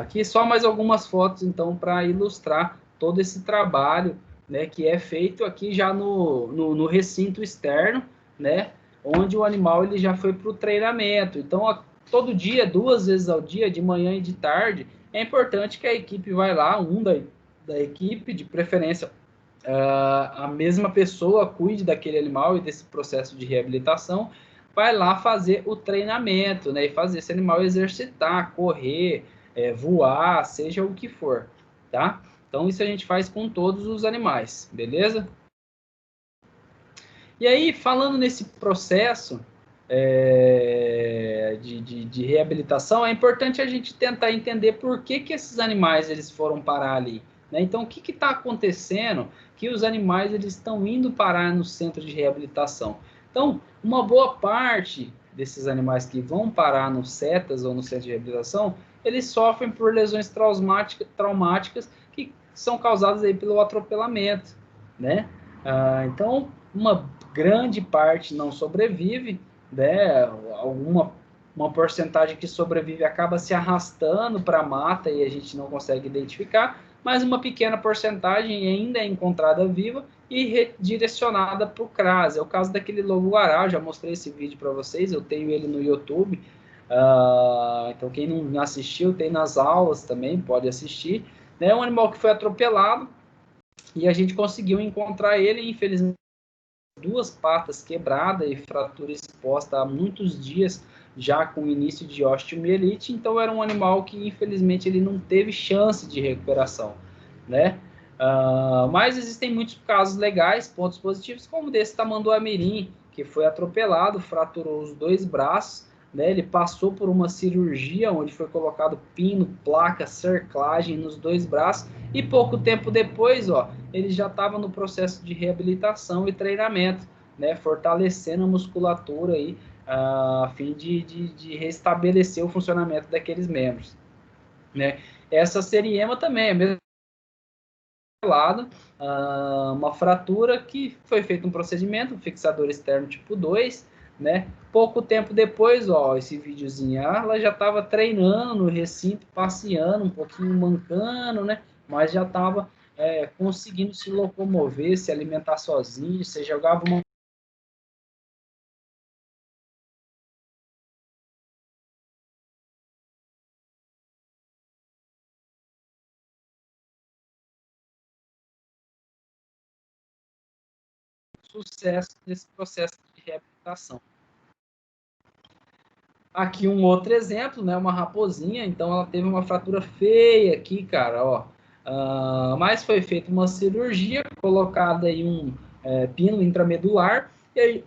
Aqui só mais algumas fotos, então, para ilustrar todo esse trabalho, né, que é feito aqui já no recinto externo, né, onde o animal ele já foi para o treinamento. Então, todo dia, 2 vezes ao dia, de manhã e de tarde, é importante que a equipe vai lá, da equipe, de preferência, a mesma pessoa cuide daquele animal e desse processo de reabilitação, vai lá fazer o treinamento, né? E fazer esse animal exercitar, correr, voar, seja o que for, tá? Então, isso a gente faz com todos os animais, beleza? E aí, falando nesse processo de reabilitação, é importante a gente tentar entender por que esses animais eles foram parar ali, né? Então, o que está acontecendo que os animais eles estão indo parar no centro de reabilitação? Então, uma boa parte desses animais que vão parar no CETAS ou no centro de reabilitação, eles sofrem por lesões traumáticas que são causadas aí pelo atropelamento, né? Então, uma grande parte não sobrevive, né? Uma porcentagem que sobrevive acaba se arrastando para a mata e a gente não consegue identificar, mas uma pequena porcentagem ainda é encontrada viva e redirecionada para o CRAS. É o caso daquele lobo-guará, já mostrei esse vídeo para vocês, eu tenho ele no YouTube. Então, quem não assistiu, tem nas aulas também, pode assistir. É um animal que foi atropelado e a gente conseguiu encontrar ele, infelizmente, 2 patas quebradas e fratura exposta há muitos dias, já com início de osteomielite. Então, era um animal que, infelizmente, ele não teve chance de recuperação, né? Mas existem muitos casos legais, pontos positivos, como desse tamanduá-mirim, que foi atropelado, fraturou os 2 braços, né? Ele passou por uma cirurgia onde foi colocado pino, placa, cerclagem nos 2 braços e pouco tempo depois, ele já estava no processo de reabilitação e treinamento, né? Fortalecendo a musculatura aí, a fim de restabelecer o funcionamento daqueles membros, né? Essa seriema também é mesmo lado, uma fratura que foi feito um procedimento, um fixador externo tipo 2, né? Pouco tempo depois, esse videozinho, ela já estava treinando no recinto, passeando, um pouquinho mancando, né? Mas já estava conseguindo se locomover, se alimentar sozinho, você jogava uma sucesso nesse processo de reabilitação. Aqui um outro exemplo, né? Uma raposinha, então ela teve uma fratura feia aqui, cara, mas foi feita uma cirurgia, colocada aí um pino intramedular, e aí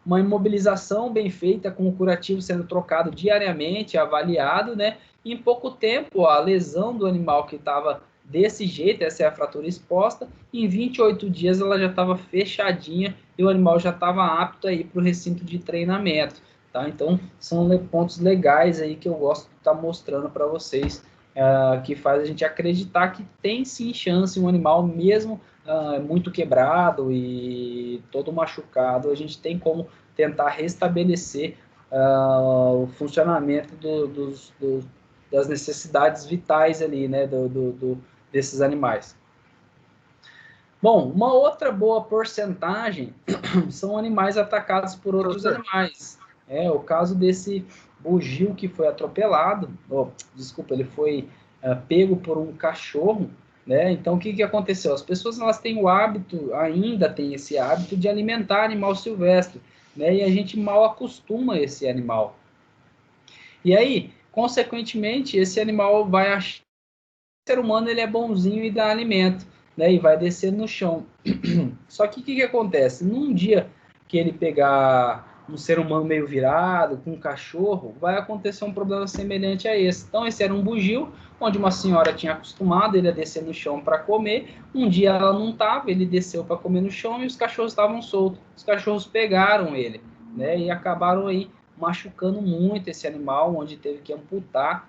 uma imobilização bem feita, com o curativo sendo trocado diariamente, avaliado, né? E em pouco tempo, a lesão do animal que estava desse jeito, essa é a fratura exposta, em 28 dias ela já estava fechadinha e o animal já estava apto aí para o recinto de treinamento, tá? Então, são pontos legais aí que eu gosto de estar mostrando para vocês, que faz a gente acreditar que tem sim chance um animal, mesmo muito quebrado e todo machucado, a gente tem como tentar restabelecer o funcionamento das necessidades vitais ali, né, desses animais. Bom, uma outra boa porcentagem são animais atacados por outros animais. O caso desse bugio que foi atropelado, desculpa, ele foi pego por um cachorro, né? Então, o que aconteceu? As pessoas elas têm o hábito, ainda têm esse hábito de alimentar animal silvestre, né? E a gente mal acostuma esse animal. E aí, consequentemente, esse animal vai achar que o ser humano ele é bonzinho e dá alimento, né? E vai descer no chão. Só que o que acontece? Num dia que ele pegar um ser humano meio virado, com um cachorro, vai acontecer um problema semelhante a esse. Então, esse era um bugio, onde uma senhora tinha acostumado ele a descer no chão para comer. Um dia ela não estava, ele desceu para comer no chão e os cachorros estavam soltos. Os cachorros pegaram ele, né? E acabaram aí machucando muito esse animal, onde teve que amputar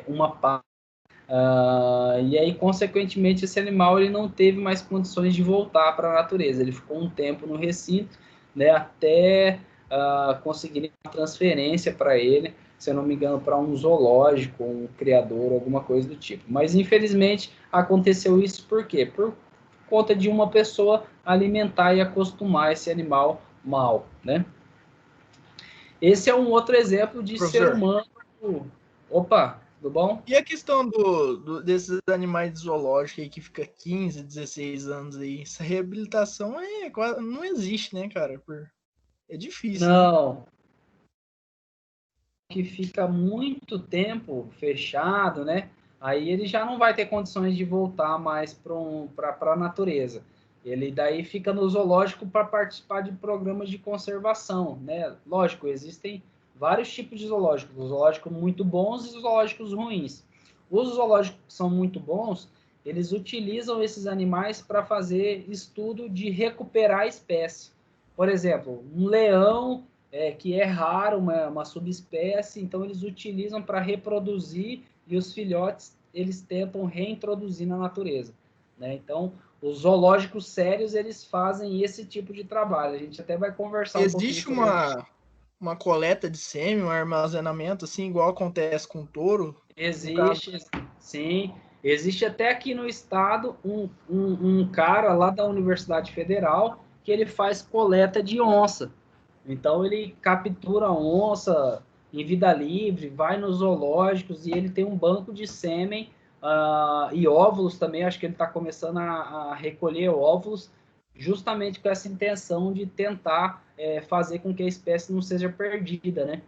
uma pata. E aí, consequentemente, esse animal ele não teve mais condições de voltar para a natureza. Ele ficou um tempo no recinto, né, até conseguir uma transferência para ele, se eu não me engano, para um zoológico, um criador, alguma coisa do tipo. Mas, infelizmente, aconteceu isso por quê? Por conta de uma pessoa alimentar e acostumar esse animal mal, né? Esse é um outro exemplo de ser Professor, humano. Opa, tudo bom? e a questão desses animais zoológicos aí que fica 15, 16 anos aí? Essa reabilitação não existe, né, cara? É difícil, né? Não, que fica muito tempo fechado, né? Aí ele já não vai ter condições de voltar mais para a natureza. Ele daí fica no zoológico para participar de programas de conservação, né? Lógico, existem vários tipos de zoológicos, zoológicos muito bons e zoológicos ruins. Os zoológicos que são muito bons, eles utilizam esses animais para fazer estudo de recuperar a espécie. Por exemplo, um leão que é raro, uma subespécie, então eles utilizam para reproduzir e os filhotes eles tentam reintroduzir na natureza, né? Então, os zoológicos sérios eles fazem esse tipo de trabalho. A gente até vai conversar um pouquinho Existe sobre isso. uma coleta de sêmen, um armazenamento, assim, igual acontece com o touro? No caso, Existe, sim. Existe até aqui no estado um cara lá da Universidade Federal que ele faz coleta de onça. Então ele captura onça em vida livre, vai nos zoológicos e ele tem um banco de sêmen e óvulos também. Acho que ele está começando a recolher óvulos justamente com essa intenção de tentar fazer com que a espécie não seja perdida, né?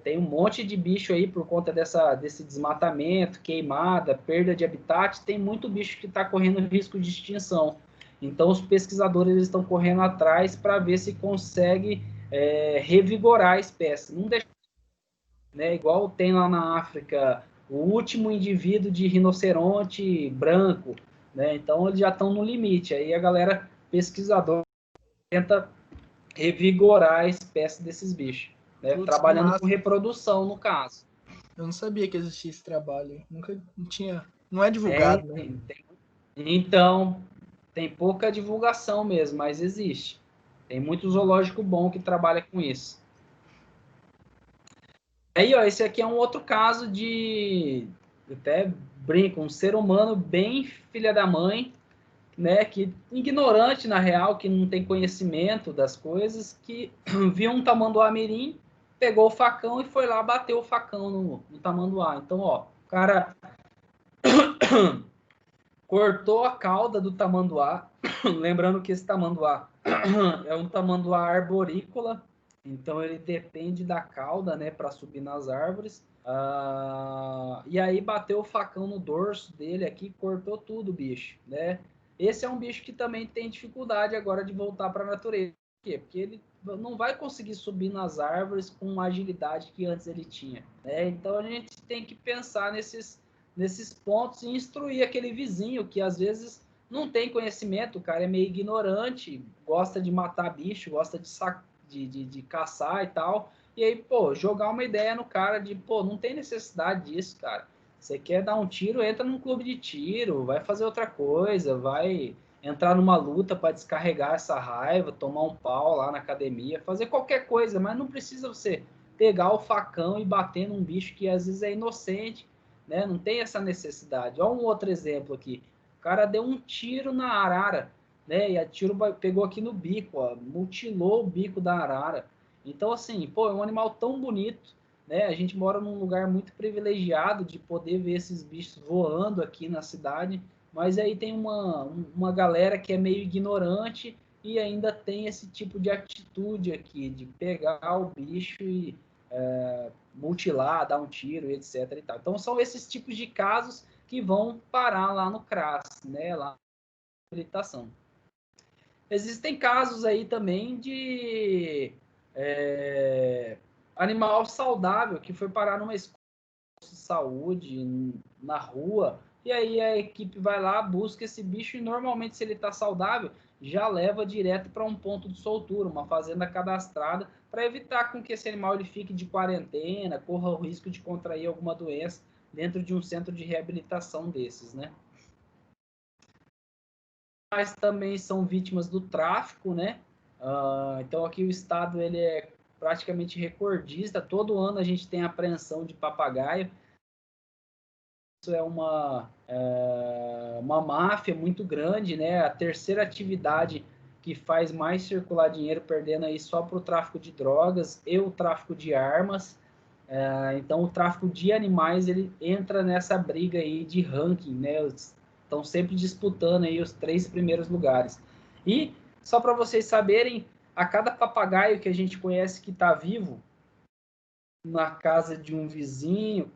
Tem um monte de bicho aí por conta desse desmatamento, queimada, perda de habitat, tem muito bicho que está correndo risco de extinção. Então os pesquisadores eles estão correndo atrás para ver se consegue revigorar a espécie. Não deixa, né, igual tem lá na África o último indivíduo de rinoceronte branco, né? Então eles já estão no limite. Aí a galera pesquisadora tenta revigorar a espécie desses bichos, né? putz, que Trabalhando com massa. reprodução no caso. Eu não sabia que existia esse trabalho. Nunca não tinha. Não é Tem, divulgado, né? tem, tem. Então, tem pouca divulgação mesmo, mas existe. Tem muito zoológico bom que trabalha com isso. Aí, ó, esse aqui é um outro caso de, até brinco, um ser humano bem filha da mãe, né, que ignorante na real, que não tem conhecimento das coisas, que viu um tamanduá mirim, pegou o facão e foi lá bater o facão no tamanduá. Então, ó, o cara cortou a cauda do tamanduá, lembrando que esse tamanduá é um tamanduá arborícola, então ele depende da cauda, né, para subir nas árvores. E aí bateu o facão no dorso dele aqui, cortou tudo, bicho, né? Esse é um bicho que também tem dificuldade agora de voltar para a natureza. Por quê? Porque ele não vai conseguir subir nas árvores com a agilidade que antes ele tinha, né? Então a gente tem que pensar nesses pontos e instruir aquele vizinho que às vezes não tem conhecimento, o cara é meio ignorante, gosta de matar bicho, gosta de caçar e tal. E aí, pô, jogar uma ideia no cara de, pô, não tem necessidade disso, cara. Você quer dar um tiro, entra num clube de tiro, vai fazer outra coisa, vai entrar numa luta para descarregar essa raiva, tomar um pau lá na academia, fazer qualquer coisa, mas não precisa você pegar o facão e bater num bicho que às vezes é inocente, né? Não tem essa necessidade. Olha um outro exemplo aqui. O cara deu um tiro na arara, né? E a tiro pegou aqui no bico, ó, mutilou o bico da arara. Então, assim, pô, é um animal tão bonito, né? A gente mora num lugar muito privilegiado de poder ver esses bichos voando aqui na cidade, mas aí tem uma galera que é meio ignorante e ainda tem esse tipo de atitude aqui, de pegar o bicho mutilar, dar um tiro, etc. E tal. Então, são esses tipos de casos que vão parar lá no CRAS, né, lá na habilitação. Existem casos aí também de animal saudável que foi parar numa escola de saúde, na rua, e aí a equipe vai lá, busca esse bicho e normalmente, se ele está saudável, já leva direto para um ponto de soltura, uma fazenda cadastrada, para evitar com que esse animal ele fique de quarentena, corra o risco de contrair alguma doença dentro de um centro de reabilitação desses, né? Mas também são vítimas do tráfico, né? Então aqui o estado ele é praticamente recordista. Todo ano a gente tem apreensão de papagaio. Isso é uma máfia muito grande, né? A terceira atividade que faz mais circular dinheiro, perdendo aí só para o tráfico de drogas e o tráfico de armas. Então o tráfico de animais ele entra nessa briga aí de ranking, né? Estão sempre disputando aí os 3 primeiros lugares. E só para vocês saberem, a cada papagaio que a gente conhece que está vivo na casa de um vizinho,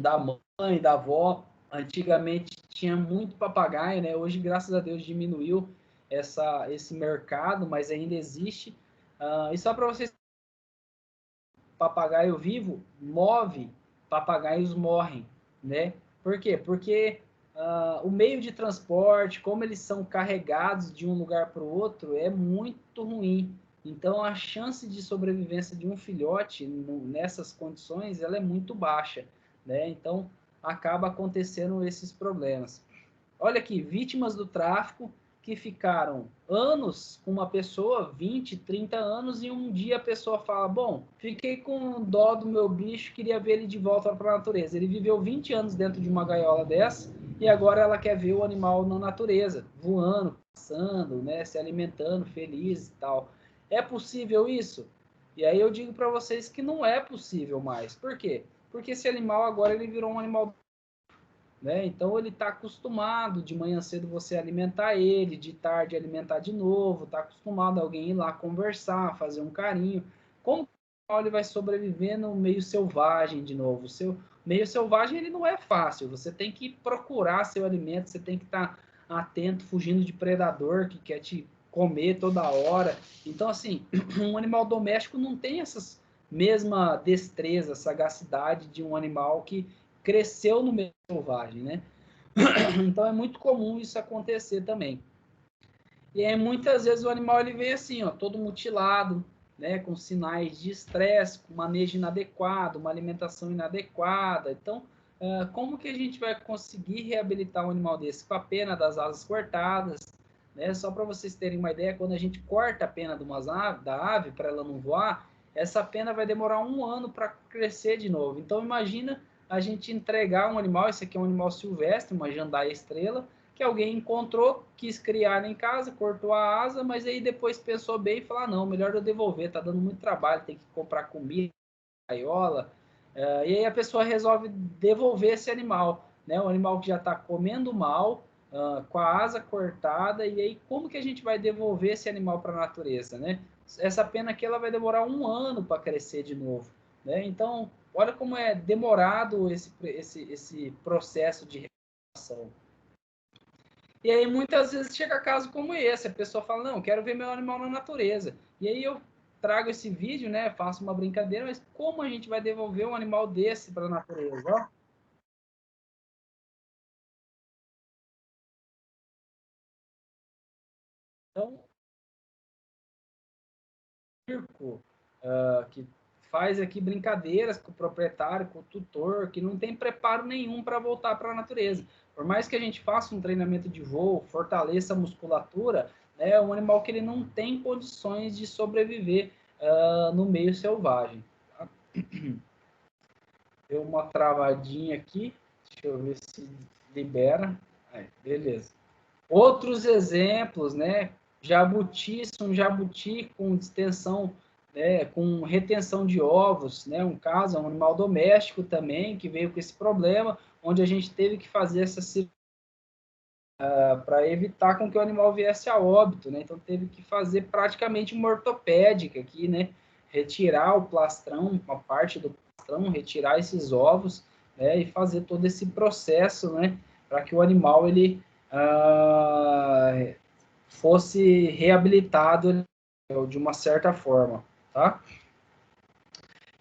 da mãe, da avó, antigamente tinha muito papagaio, né? Hoje, graças a Deus, diminuiu esse mercado, mas ainda existe. E só para vocês, papagaio vivo move, papagaios morrem, né? Por quê? Porque o meio de transporte, como eles são carregados de um lugar para o outro, é muito ruim. Então, a chance de sobrevivência de um filhote nessas condições, ela é muito baixa, né? Então, acaba acontecendo esses problemas. Olha aqui, vítimas do tráfico que ficaram anos com uma pessoa, 20, 30 anos, e um dia a pessoa fala, bom, fiquei com dó do meu bicho, queria ver ele de volta para a natureza. Ele viveu 20 anos dentro de uma gaiola dessa, e agora ela quer ver o animal na natureza, voando, passando, né, se alimentando, feliz e tal. É possível isso? E aí eu digo para vocês que não é possível mais. Por quê? Porque esse animal agora ele virou um animal, né? Então ele está acostumado de manhã cedo você alimentar ele, de tarde alimentar de novo, está acostumado alguém ir lá conversar, fazer um carinho. Como ele vai sobreviver no meio selvagem de novo? O seu meio selvagem ele não é fácil, você tem que procurar seu alimento, você tem que estar atento, fugindo de predador que quer te comer toda hora. Então, assim, um animal doméstico não tem essas mesma destreza, sagacidade de um animal que cresceu no meio selvagem, né? Então é muito comum isso acontecer também. E aí muitas vezes o animal ele vem assim, ó, todo mutilado, né, com sinais de estresse, com manejo inadequado, uma alimentação inadequada. Então, como que a gente vai conseguir reabilitar um animal desse? Com a pena das asas cortadas, né? Só para vocês terem uma ideia, quando a gente corta a pena da ave para ela não voar, essa pena vai demorar 1 ano para crescer de novo. Então, imagina a gente entregar um animal, esse aqui é um animal silvestre, uma jandaia estrela, que alguém encontrou, quis criar em casa, cortou a asa, mas aí depois pensou bem e falou, ah, não, melhor eu devolver, tá dando muito trabalho, tem que comprar comida, gaiola, e aí a pessoa resolve devolver esse animal, né? O animal que já está comendo mal, com a asa cortada, e aí como que a gente vai devolver esse animal para a natureza, né? Essa pena aqui ela vai demorar 1 ano para crescer de novo, né? Então, olha como é demorado esse processo de recuperação. E aí muitas vezes chega caso como esse, a pessoa fala, não, quero ver meu animal na natureza. E aí eu trago esse vídeo, né, faço uma brincadeira, mas como a gente vai devolver um animal desse para a natureza? Ó? Então, circo, que faz aqui brincadeiras com o proprietário, com o tutor, que não tem preparo nenhum para voltar para a natureza. Por mais que a gente faça um treinamento de voo, fortaleça a musculatura, é um animal que ele não tem condições de sobreviver no meio selvagem. Tá? Deu uma travadinha aqui, deixa eu ver se libera. Aí, beleza. Outros exemplos, né? Jabuti, um jabuti com distensão, né, com retenção de ovos, né? Um caso, é um animal doméstico também que veio com esse problema, onde a gente teve que fazer essa cirurgia para evitar com que o animal viesse a óbito, né? Então teve que fazer praticamente uma ortopédica aqui, né? retirar o plastrão, uma parte do plastrão, retirar esses ovos, né, e fazer todo esse processo, né, para que o animal ele fosse reabilitado de uma certa forma, tá?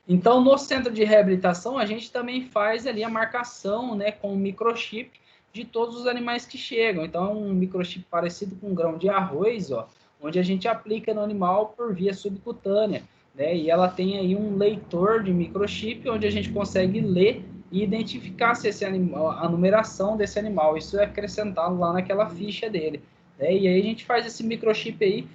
Então, no centro de reabilitação, a gente também faz ali a marcação, né, com o microchip de todos os animais que chegam. Então, é um microchip parecido com um grão de arroz, ó, onde a gente aplica no animal por via subcutânea, né? E ela tem aí um leitor de microchip, onde a gente consegue ler e identificar se esse animal, a numeração desse animal. Isso é acrescentado lá naquela ficha dele, né? E aí a gente faz esse microchip aí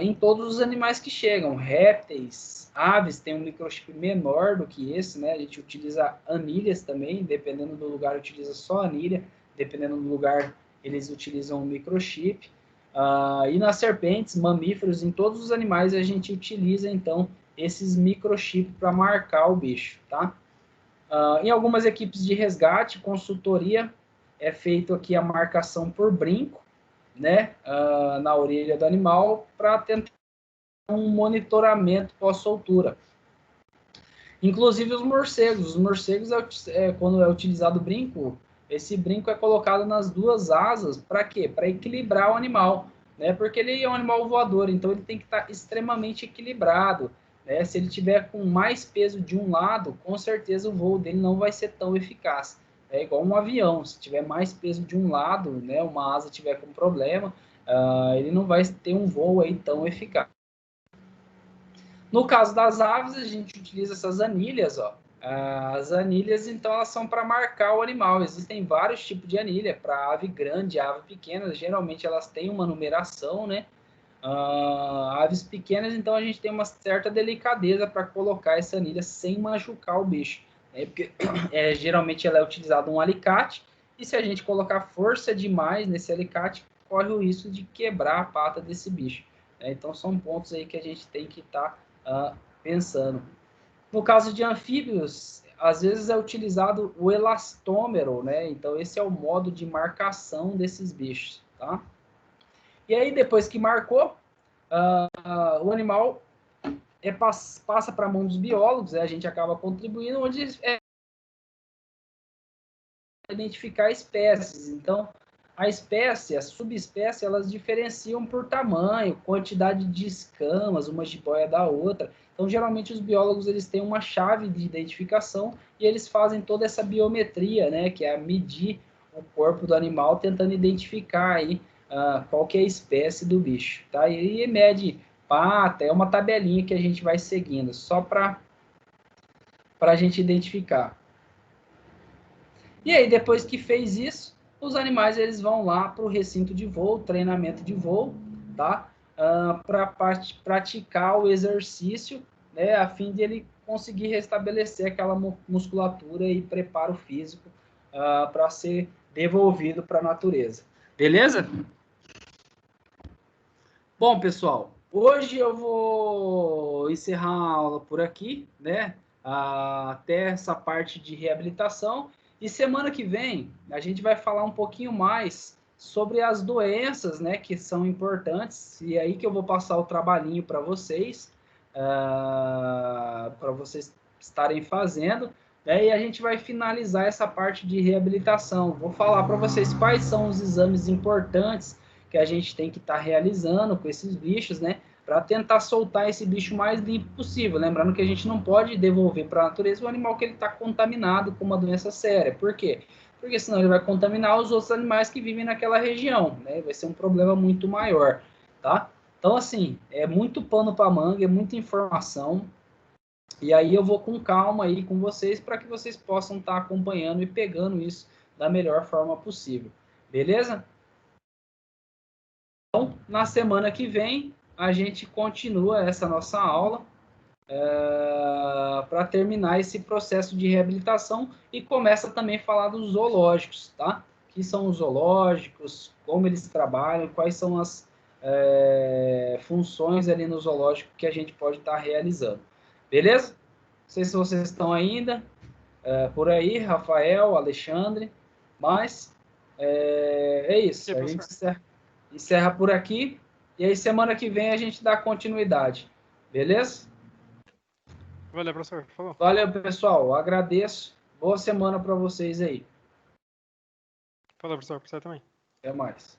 em todos os animais que chegam, répteis, aves tem um microchip menor do que esse, né? A gente utiliza anilhas também, dependendo do lugar utiliza só anilha, dependendo do lugar eles utilizam um microchip. E nas serpentes, mamíferos, em todos os animais a gente utiliza então esses microchips para marcar o bicho, tá? Em algumas equipes de resgate, consultoria, é feito aqui a marcação por brinco, né, na orelha do animal para tentar um monitoramento pós-soltura. Inclusive os morcegos quando é utilizado o brinco, esse brinco é colocado nas duas asas, para quê? Para equilibrar o animal, né? Porque ele é um animal voador, então ele tem que estar extremamente equilibrado, né? Se ele tiver com mais peso de um lado, com certeza o voo dele não vai ser tão eficaz. É igual um avião, se tiver mais peso de um lado, né, uma asa tiver com problema, ele não vai ter um voo aí tão eficaz. No caso das aves, a gente utiliza essas anilhas, ó. As anilhas, então, elas são para marcar o animal. Existem vários tipos de anilha, para ave grande, ave pequena. Geralmente elas têm uma numeração, né? Aves pequenas, então a gente tem uma certa delicadeza para colocar essa anilha sem machucar o bicho, né? Porque geralmente ela é utilizada um alicate, e se a gente colocar força demais nesse alicate, corre o risco de quebrar a pata desse bicho, né? Então são pontos aí que a gente tem que estar pensando. No caso de anfíbios, às vezes é utilizado o elastômero, né? Então esse é o modo de marcação desses bichos, tá? E aí depois que marcou, o animal passa para a mão dos biólogos, a gente acaba contribuindo, onde identificar espécies. Então, a espécie, a subespécie, elas diferenciam por tamanho, quantidade de escamas, uma jiboia da outra. Então, geralmente, os biólogos eles têm uma chave de identificação e eles fazem toda essa biometria, né, que é medir o corpo do animal, tentando identificar aí qual que é a espécie do bicho. Tá? E aí mede pata, é uma tabelinha que a gente vai seguindo, só para a gente identificar. E aí, depois que fez isso, os animais eles vão lá para o recinto de voo, treinamento de voo, tá? Para praticar o exercício, né? A fim de ele conseguir restabelecer aquela musculatura e preparo físico para ser devolvido para a natureza. Beleza? Bom, pessoal, hoje eu vou encerrar a aula por aqui, né? Até essa parte de reabilitação. E semana que vem a gente vai falar um pouquinho mais sobre as doenças, né, que são importantes. E aí que eu vou passar o trabalhinho para vocês estarem fazendo, né? E a gente vai finalizar essa parte de reabilitação. Vou falar para vocês quais são os exames importantes que a gente tem que estar realizando com esses bichos, né? Para tentar soltar esse bicho o mais limpo possível. Lembrando que a gente não pode devolver para a natureza o animal que ele está contaminado com uma doença séria. Por quê? Porque senão ele vai contaminar os outros animais que vivem naquela região, né? Vai ser um problema muito maior, tá? Então, assim, é muito pano para manga, é muita informação. E aí eu vou com calma aí com vocês para que vocês possam estar acompanhando e pegando isso da melhor forma possível. Beleza? Então, na semana que vem, a gente continua essa nossa aula para terminar esse processo de reabilitação e começa também a falar dos zoológicos, tá? Que são os zoológicos, como eles trabalham, quais são as funções ali no zoológico que a gente pode estar realizando. Beleza? Não sei se vocês estão ainda por aí, Rafael, Alexandre, mas é isso. A gente encerra por aqui. E aí, semana que vem, a gente dá continuidade. Beleza? Valeu, professor. Falou. Valeu, pessoal. Agradeço. Boa semana para vocês aí. Falou, professor. Pra você também. Até mais.